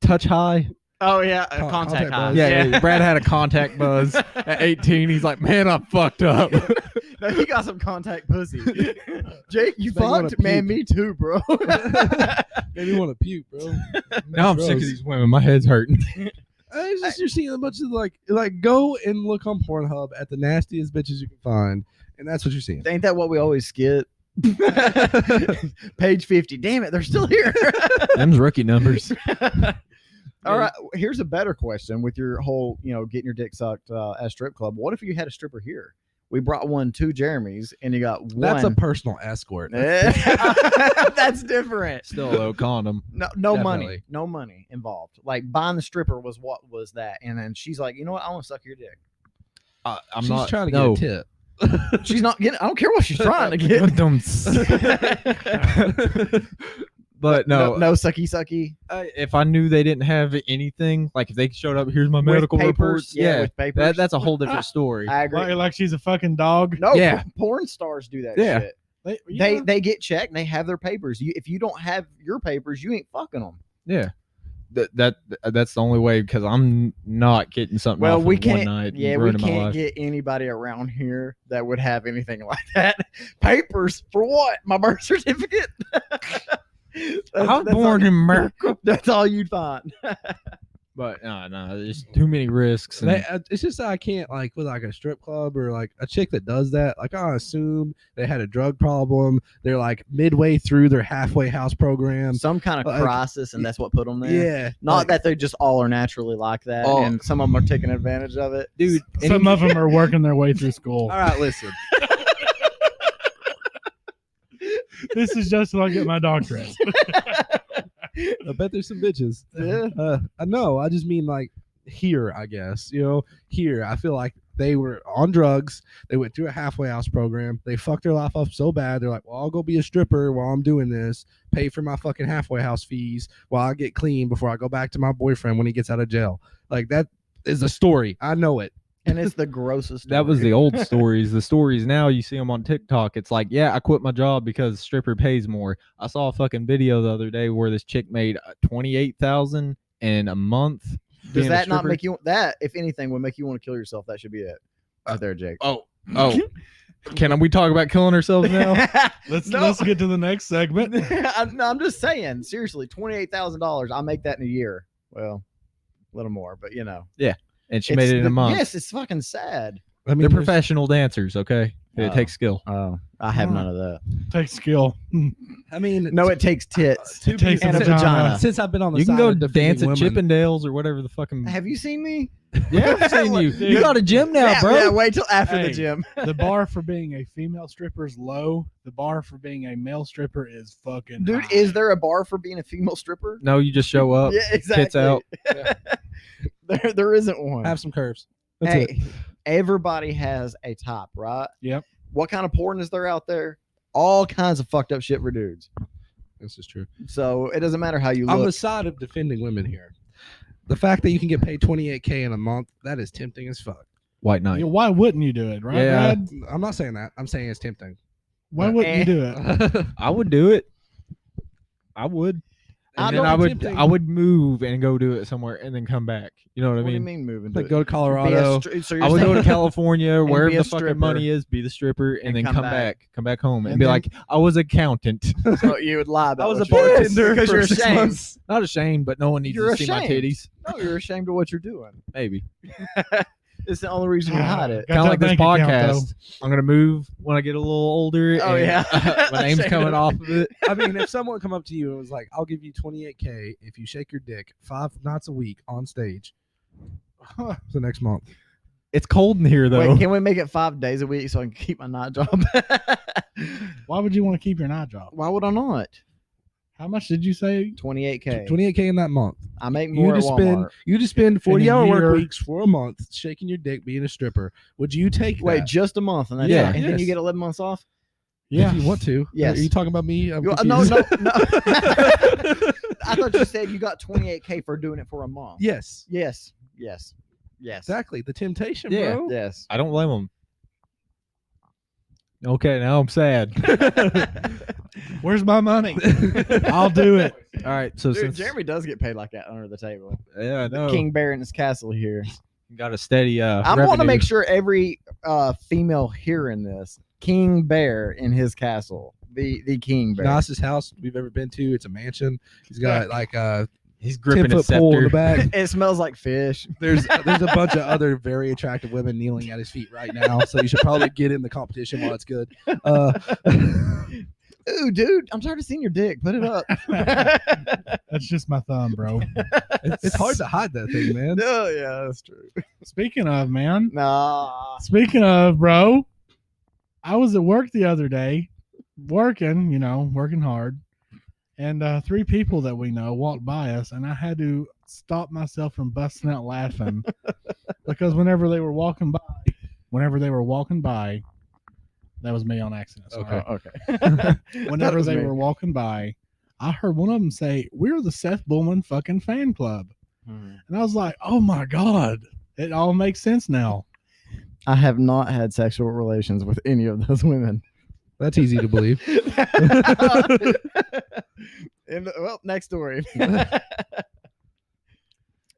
Touch high. Oh yeah, a Contact contact high. buzz. Yeah, Brad had a contact buzz at 18. He's like, man, I fucked up. No, he got some contact pussy. Jake, you Make me wanna fucked? Man, puke. me too, bro. Made me want to puke, bro. Now I'm sick of Gross. these women. My head's hurting. It's just you're seeing a bunch of like go and look on Pornhub at the nastiest bitches you can find, and that's what you're seeing. Ain't that what we always skip? Page 50. Damn it, they're still here. Them's rookie numbers. All right, here's a better question with your whole, getting your dick sucked at a strip club. What if you had a stripper here? We brought one to Jeremy's, and you got one. That's a personal escort. That's different. Still a low condom. No money, Definitely. no money involved. Like buying the stripper was what was that, and then she's like, you know what, I want to suck your dick. I'm She's not trying to get no. a tip. She's not getting. I don't care what she's trying to get. But no, no sucky. if I knew they didn't have anything, like if they showed up, here's my medical with papers, reports. Yeah, with papers. that's a whole different story. I agree. Like she's a fucking dog. No, Yeah. porn stars do that Yeah. shit. They They get checked. They have their papers. If you don't have your papers, you ain't fucking them. Yeah, that's the only way because I'm not getting something. Well, off we of can't. One night and Yeah, we ruining my can't life. get anybody around here that would have anything like that. Papers for what? My birth certificate. I was born in America, That's all you'd find. but no, there's too many risks. And It's just that I can't like with like a strip club or like a chick that does that. Like I assume they had a drug problem. They're like midway through their halfway house program. Some kind of Like, crisis, and that's what put them there. Yeah, Not like, that they just all are naturally like that, Oh. and some of them are taking advantage of it. dude, Some of them are working their way through school. All right, listen. This is just till I get my doctorate. I bet there's some bitches. Yeah. No, I just mean like here, I guess. Here, I feel like they were on drugs. They went through a halfway house program. They fucked their life up so bad. They're like, well, I'll go be a stripper while I'm doing this, pay for my fucking halfway house fees while I get clean before I go back to my boyfriend when he gets out of jail. Like that is a story. I know it. And it's the grossest. that was story. the old stories. The stories now you see them on TikTok. It's like, yeah, I quit my job because stripper pays more. I saw a fucking video the other day where this chick made $28,000 in a month. Does being a that not stripper. make you? That, if anything, would make you want to kill yourself. That should be it. Right there, Jake. Oh, can we talk about killing ourselves now? Let's get to the next segment. I'm just saying. Seriously, $28,000. I make that in a year. Well, a little more, but And she made it in a month. Yes, it's fucking sad. I mean, They're there's- professional dancers, okay? It Oh. takes skill. Oh, I have none of that. Take skill. I mean, No, it takes tits. It takes and a a vagina. vagina. since I've been on the You can side go of defending dance at women, Chippendales or whatever the fucking. Have you seen me? Yeah, I've seen you. You got a gym now, Yeah, bro. yeah, wait till after the Hey. gym. The bar for being a female stripper is low. The bar for being a male stripper is fucking Dude, high. is there a bar for being a female stripper? No, you just show up. Yeah, exactly. Tits out. there isn't one. have some curves. That's Hey, it. everybody has a top, right? Yep. What kind of porn is there out there? All kinds of fucked up shit for dudes. This is true. So it doesn't matter how you On look. the side of defending women here, the fact that you can get paid $28K in a month, that is tempting as fuck. White You knight. know, why wouldn't you do it, right, Yeah. Brad? I'm not saying that. I'm saying it's tempting. Why wouldn't you do it? I would do it. I would. I And then don't- I would. tempting. I would move and go do it somewhere and then come back. You know what I What do you mean? mean moving? Like go to Be a Colorado. so you're I would go to saying- California, be wherever a the fucking money stripper is, be the stripper, and, and then come come back. back home, and, And be then- like, I was accountant. So you would lie about I was a what you're doing. bartender because for you're 6 ashamed. months. Not ashamed, but no one needs You're to see my ashamed. titties. No, you're ashamed of what you're doing. Maybe. It's the only reason you hide it. Got Kind of like that this bank account, podcast. I'm gonna move when I get a little older. Oh, and, yeah. my name's Shake coming it off of it. I mean, if someone come up to you and was like, "I'll give you $28K if you shake your dick 5 nights a week on stage for the next month," It's cold in here though. Wait, can we make it 5 days a week so I can keep my night job? Why would you want to keep your night job? Why would I not? How much did you say? $28K. 28K in that month. I make more at Walmart. You just spend 40-hour year. work weeks for a month shaking your dick being a stripper. Would you take Wait, that? just a month, and that's Yeah. it? And then Yes. you get 11 months off. Yeah. If you want to. Yes. Are you talking about me? I'm No. confused. I thought you said you got 28K for doing it for a month. Yes. Yes. Exactly. The temptation, Yeah. bro. Yes. I don't blame him. Okay, now I'm sad. Where's my money? I'll do it. All right, so Dude, since Jeremy does get paid like that under the table. yeah, I know. King Bear in his castle here. got a steady I want to revenue. make sure every female hearing this, King Bear in his castle, the King Bear. Nicest house we've ever been to. It's a mansion. He's got like a He's gripping 10-foot his pole in the scepter. back. It smells like fish. There's a bunch of other very attractive women kneeling at his feet right now. So you should probably get in the competition while it's good. Ooh, dude, I'm tired of seeing your dick. Put it up. That's just my thumb, bro. It's hard to hide that thing, man. Oh, yeah, that's true. Speaking of, man. Nah. Speaking of, bro. I was at work the other day, working hard. And 3 people that we know walked by us, and I had to stop myself from busting out laughing because whenever they were walking by, that was me on accident. Sorry. Okay. Okay. Whenever was they me. were walking by, I heard one of them say, "We're the Seth Bullman fucking fan club," and I was like, "Oh my god, it all makes sense now." I have not had sexual relations with any of those women. That's easy to believe. Well, next story.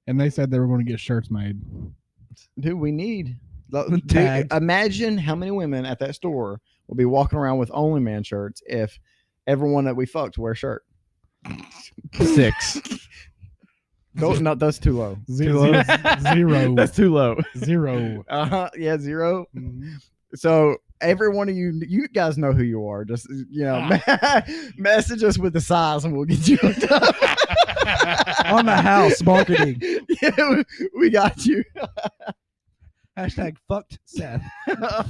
And they said they were going to get shirts made. Dude, we need. Tagged. Imagine how many women at that store will be walking around with Only Man shirts if everyone that we fucked wear a shirt. 6. No, that's too low. Zero. That's too low. Zero. Yeah, 0. Mhm. So every one of you guys know who you are. Just message us with the size and we'll get you hooked up. On the house marketing. Yeah, we got you. Hashtag fucked Seth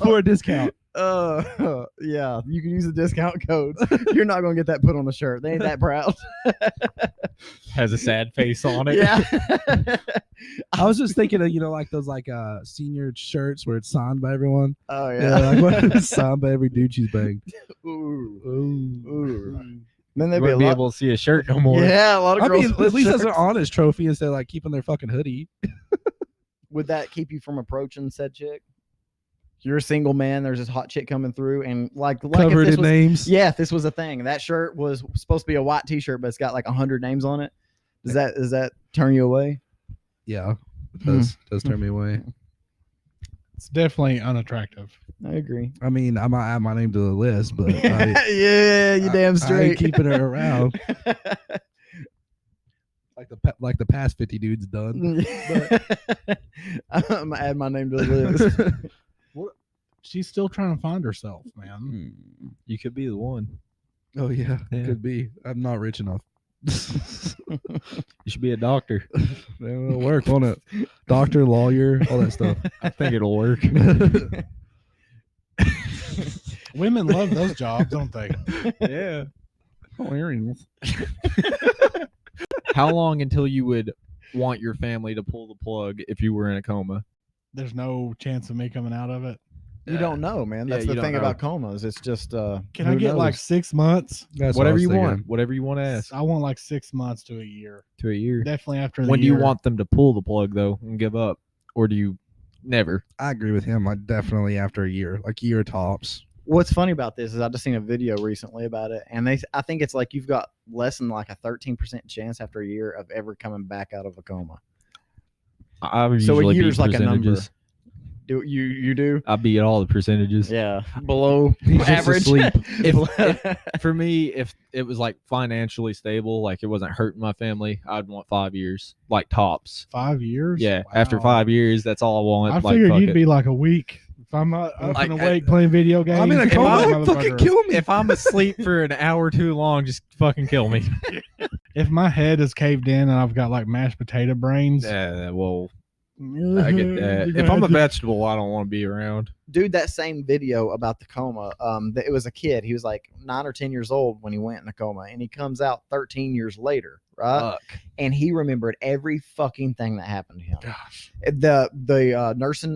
for a discount. Yeah, you can use the discount code. You're not gonna get that put on the shirt. They ain't that proud. Has a sad face on it. Yeah. I was just thinking of like those senior shirts where it's signed by everyone. Oh Yeah, yeah. like what is signed by every dude she's banged. Ooh. Ooh. Ooh. Then they'd You be a wouldn't be lot. able to see a shirt no more. Yeah, a lot of I girls. mean, with at least that's an shirts. honest trophy instead of like keeping their fucking hoodie. Would that keep you from approaching said chick? You're a single man. There's this hot chick coming through, and like if Covered this in was, names. yeah, if this was a thing, that shirt was supposed to be a white T-shirt, but it's got like 100 names on it. Does that turn you away? Yeah, it does turn me away. It's definitely unattractive. I agree. I mean, I might add my name to the list, but Yeah, you damn I ain't straight. keeping her around like the past 50 dudes done. I'm gonna add my name to the list. She's still trying to find herself, man. You could be the one. Oh yeah, Yeah. could be. I'm not rich enough. You should be a doctor. It'll work, won't it? Doctor, lawyer, all that stuff. I think it'll work. Women love those jobs, don't they? Yeah. Hilarious. How long until you would want your family to pull the plug if you were in a coma? There's no chance of me coming out of it. You don't know, man. Yeah, That's you the don't thing know. about comas. It's just Can who I get like knows? 6 months? That's what I Whatever was you thinking. want. Whatever you want to ask. I want like 6 months to a year. To a year. Definitely after the When do you year. want them to pull the plug though and give up, or do you never? I agree with him. I definitely after a year, like year tops. What's funny about this is I just seen a video recently about it, and I think it's like you've got less than like a 13% chance after a year of ever coming back out of a coma. I would So a usually year's beat like a number. percentages. Do you do? I beat all the percentages. Yeah, below He's just average. asleep. For me, if it was like financially stable, like it wasn't hurting my family, I'd want 5 years, like tops. 5 years? Yeah, after Wow. 5 years, that's all I want. I like, figured fuck you'd it. be like a week. If I'm not up Like, and awake playing video games, I'm in a if coma. I'm Don't fucking motherfucker. kill me. If I'm asleep for an hour too long, just fucking kill me. If my head is caved in and I've got like mashed potato brains, Yeah, well, I get that. If I'm a vegetable, I don't want to be around. Dude, that same video about the coma, it was a kid. He was like 9 or 10 years old when he went in a coma, and he comes out 13 years later, right? Fuck. And he remembered every fucking thing that happened to him. Gosh. The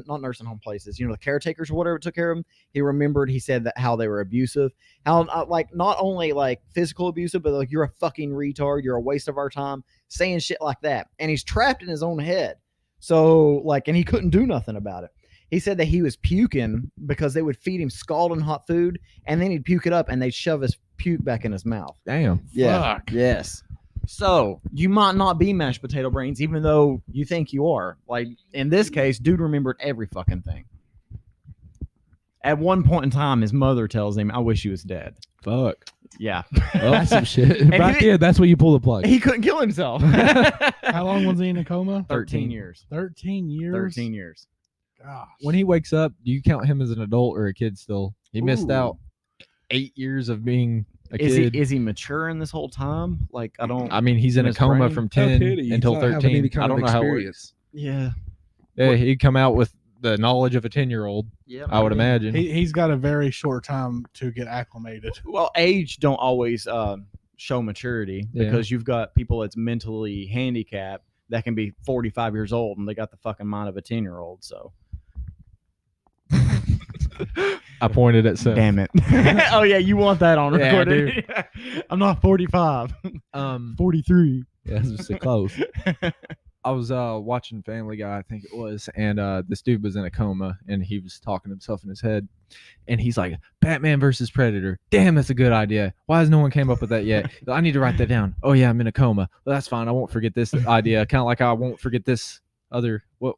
not nursing home places, the caretakers or whatever took care of him. He remembered. He said that how they were abusive, how like not only like physical abusive, but like you're a fucking retard, you're a waste of our time, saying shit like that. And he's trapped in his own head. So like, and he couldn't do nothing about it. He said that he was puking because they would feed him scalding hot food, and then he'd puke it up, and they'd shove his puke back in his mouth. Damn. Yeah. Fuck. Yes. So you might not be mashed potato brains, even though you think you are. Like in this case, dude remembered every fucking thing. At one point in time, his mother tells him, "I wish he was dead." Fuck. Yeah. Well, that's some shit. And Right there, that's where you pull the plug. He couldn't kill himself. How long was he in a coma? 13 years. 13 years. 13 years. Gosh. When he wakes up, do you count him as an adult or a kid still? He missed Ooh. out 8 years of being a Is kid. he maturing this whole time? Like I don't. I mean, he's in a his coma brain? from How 10 could he? He's until not having 13. any kind I don't of know how it experience. works. Yeah. Yeah, he'd come out with the knowledge of a 10-year-old, Yeah. I would imagine. He's got a very short time to get acclimated. Well, age don't always show maturity Yeah. because you've got people that's mentally handicapped that can be 45 years old and they got the fucking mind of a 10-year-old. So. I pointed at Seth. Damn it. Oh yeah, you want that on Yeah, I recording. I'm not 45. 43. Yeah, that's just close. I was watching Family Guy, I think it was, and this dude was in a coma, and he was talking to himself in his head, and he's like, "Batman versus Predator. Damn, that's a good idea. Why has no one came up with that yet? I need to write that down. Oh yeah, I'm in a coma. Well, that's fine. I won't forget this idea. Kind of like I won't forget this other what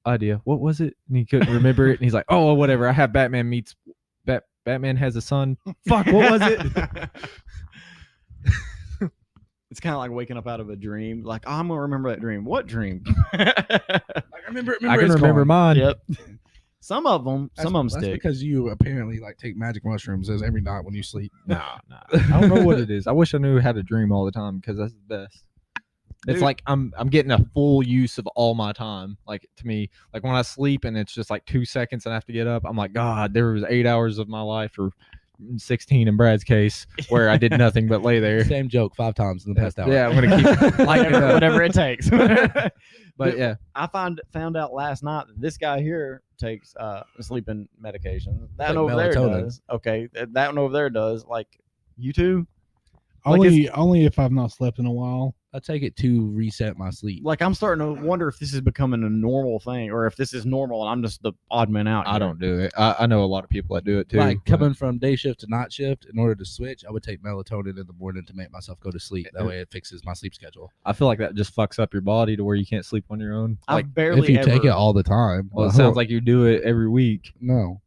idea. What was it?" And he couldn't remember it, and he's like, "Oh, whatever. I have Batman meets Batman has a son. Fuck, what was it?" It's kind of like waking up out of a dream. Like, oh, I'm gonna remember that dream. What dream? I remember I can remember mine. Yep. Some of them That's stick. because you apparently like take magic mushrooms as every night when you sleep. Nah. I don't know what it is. I wish I knew how to dream all the time because that's the best. It's Dude. like I'm getting a full use of all my time. Like to me, like when I sleep and it's just like 2 seconds and I have to get up, I'm like, God, there was 8 hours of my life, or 16 in Brad's case, where I did nothing but lay there. Same joke 5 times in the past hour. Yeah, I'm gonna keep lighting it up. Whatever it takes. But yeah, I found out last night that this guy here takes sleeping medication. That Like one over there melatonin. does. Okay, that one over there does. Like you two. Only if I've not slept in a while. I take it to reset my sleep. Like I'm starting to wonder if this is becoming a normal thing, or if this is normal and I'm just the odd man out. I here. don't do it. I know a lot of people that do it too. Like but- coming from day shift to night shift, in order to switch, I would take melatonin in the morning to make myself go to sleep. That way it fixes my sleep schedule. I feel like that just fucks up your body to where you can't sleep on your own. I Like, barely If you ever. take it all the time. well, it sounds like you do it every week. No.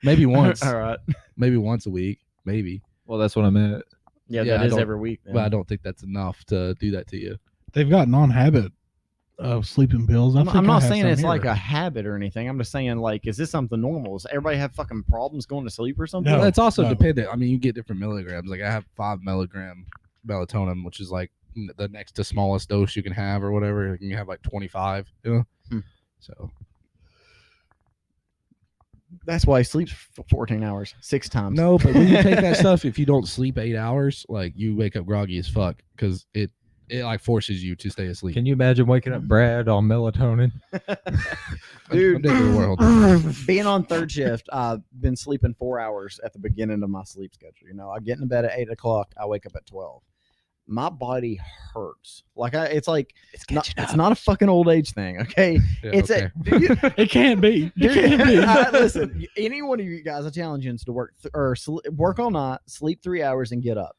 Maybe once. All right. Maybe once a week. Maybe. Well, that's what I meant. Yeah, Yeah, I that is don't- every week. But I don't think that's enough to do that to you. They've got non-habit sleeping pills. I'm think not I have saying some it's here. like a habit or anything. I'm just saying, like, is this something normal? Does everybody have fucking problems going to sleep or something? No. Well, it's also no. dependent. I mean, you get different milligrams. Like I have 5 milligram melatonin, which is like the next to smallest dose you can have or whatever. You can have like 25, you know? Hmm. So That's why he sleeps for 14 hours, 6 times. no, but when you take that stuff, if you don't sleep 8 hours, like you wake up groggy as fuck because it like forces you to stay asleep. Can you imagine waking up Brad on melatonin? Dude. I'm dead to the world. Being on third shift, I've been sleeping 4 hours at the beginning of my sleep schedule. You know, I get in bed at 8 o'clock. I wake up at 12. My body hurts. Like it's like it's not a fucking old age thing. Okay, Yeah, it's okay. It can't be. It Dude, can't be. listen, any one of you guys, I challenge you to work work all night, sleep 3 hours, and get up.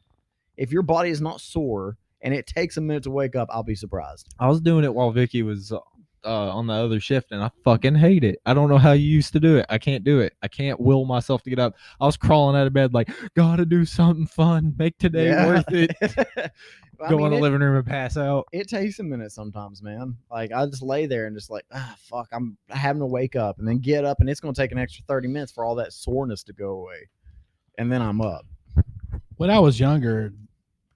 If your body is not sore and it takes a minute to wake up, I'll be surprised. I was doing it while Vicky was on the other shift, and I fucking hate it. I don't know how you used to do it. I can't do it. I can't will myself to get up. I was crawling out of bed like, gotta do something fun, make today worth it. Go in the living room and pass out. It takes a minute sometimes, man. Like I just lay there and just like, fuck, I'm having to wake up and then get up, and it's gonna take an extra 30 minutes for all that soreness to go away, and then I'm up. When I was younger,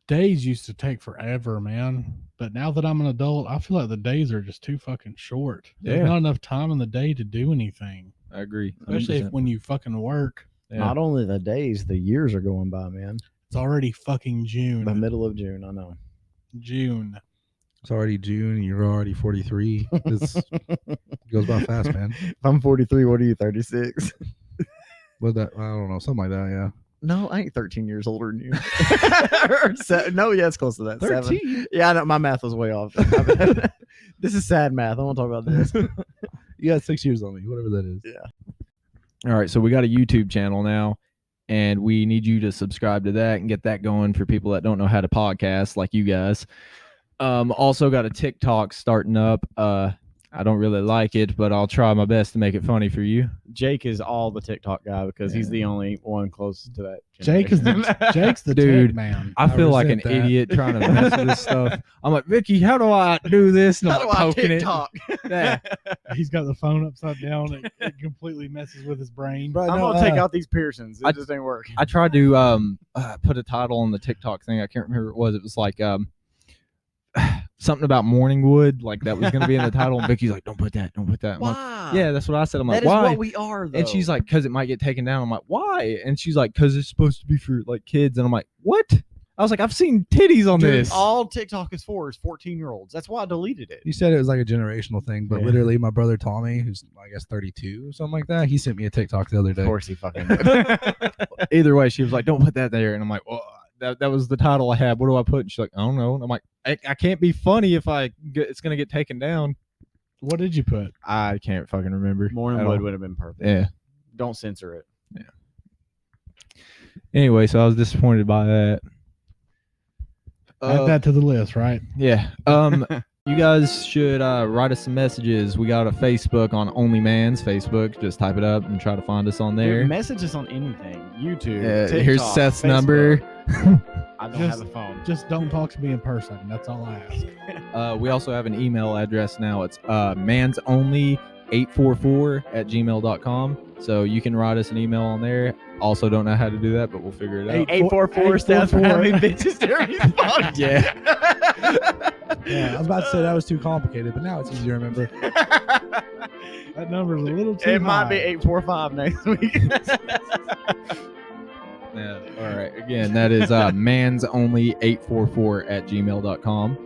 days used to take forever, man. But now that I'm an adult, I feel like the days are just too fucking short. There's Yeah. not enough time in the day to do anything, I agree. especially if, 100%. when you fucking work. Yeah. Not only the days, the years are going by, man. It's already fucking June. The middle of June, I know. June. It's already June. And you're already 43. This goes by fast, man. If I'm 43, what are you, 36? What that? I don't know. Something like that. Yeah. No, I ain't 13 years older than you. No, yeah, it's close to that. 7. 13. Yeah, I know, my math was way off. This is sad math. I want to talk about this. You got 6 years on me. Whatever that is. All right, so we got a YouTube channel now, and we need you to subscribe to that and get that going for people that don't know how to podcast like you guys. Also got a TikTok starting up. I don't really like it, but I'll try my best to make it funny for you. Jake is all the TikTok guy because he's the only one close to that. Jake's the Dude. tech man. I feel like an resent that. idiot trying to mess with this stuff. I'm like, Vicky, how do I do this? And I'm like, poking TikTok? Yeah. He's got the phone upside down. It completely messes with his brain. Bro, I'm no, gonna take out these piercings. It I- just ain't working. I tried to put a title on the TikTok thing. I can't remember what it was. It was like something about Morningwood, like that was going to be in the title. And Vicky's like, don't put that. I'm like, Why? yeah, that's what I said. I'm like, That is why? what we are, though. And she's like, because it might get taken down. I'm like, why? And she's like, because it's supposed to be for like kids. And I'm like, what? I was like, I've seen titties on Dude, this. all TikTok is for is 14-year-olds. That's why I deleted it. You said it was like a generational thing, but Yeah. literally, my brother Tommy, who's I guess 32 or something like that, he sent me a TikTok the other day. Of course he fucking did. Either way, she was like, don't put that there. And I'm like, well, that was the title I had. What do I put? And she's like, I don't know. And I'm like, I can't be funny if it's going to get taken down. What did you put? I can't fucking remember. I Morningwood don't- would have been perfect. Yeah. Don't censor it. Anyway, so I was disappointed by that. Add that to the list, right? Yeah. You guys should write us some messages. We got a Facebook on Only Man's Facebook. Just type it up and try to find us on there. Dude, message us on anything. YouTube. Here's TikTok, Seth's Facebook. number. I don't Just- have a phone. Just don't talk to me in person. That's all I ask. We also have an email address now. It's mansonly844@gmail.com. So you can write us an email on there. Also don't know how to do that, but we'll figure it out. 844 stands for how many bitches Jeremy's fucked. Yeah. Yeah, I was about to say that was too complicated, but now it's easy to remember. That number's a little too It might high. be 845 next week. Yeah. All right. Again, that is mansonly844@gmail.com.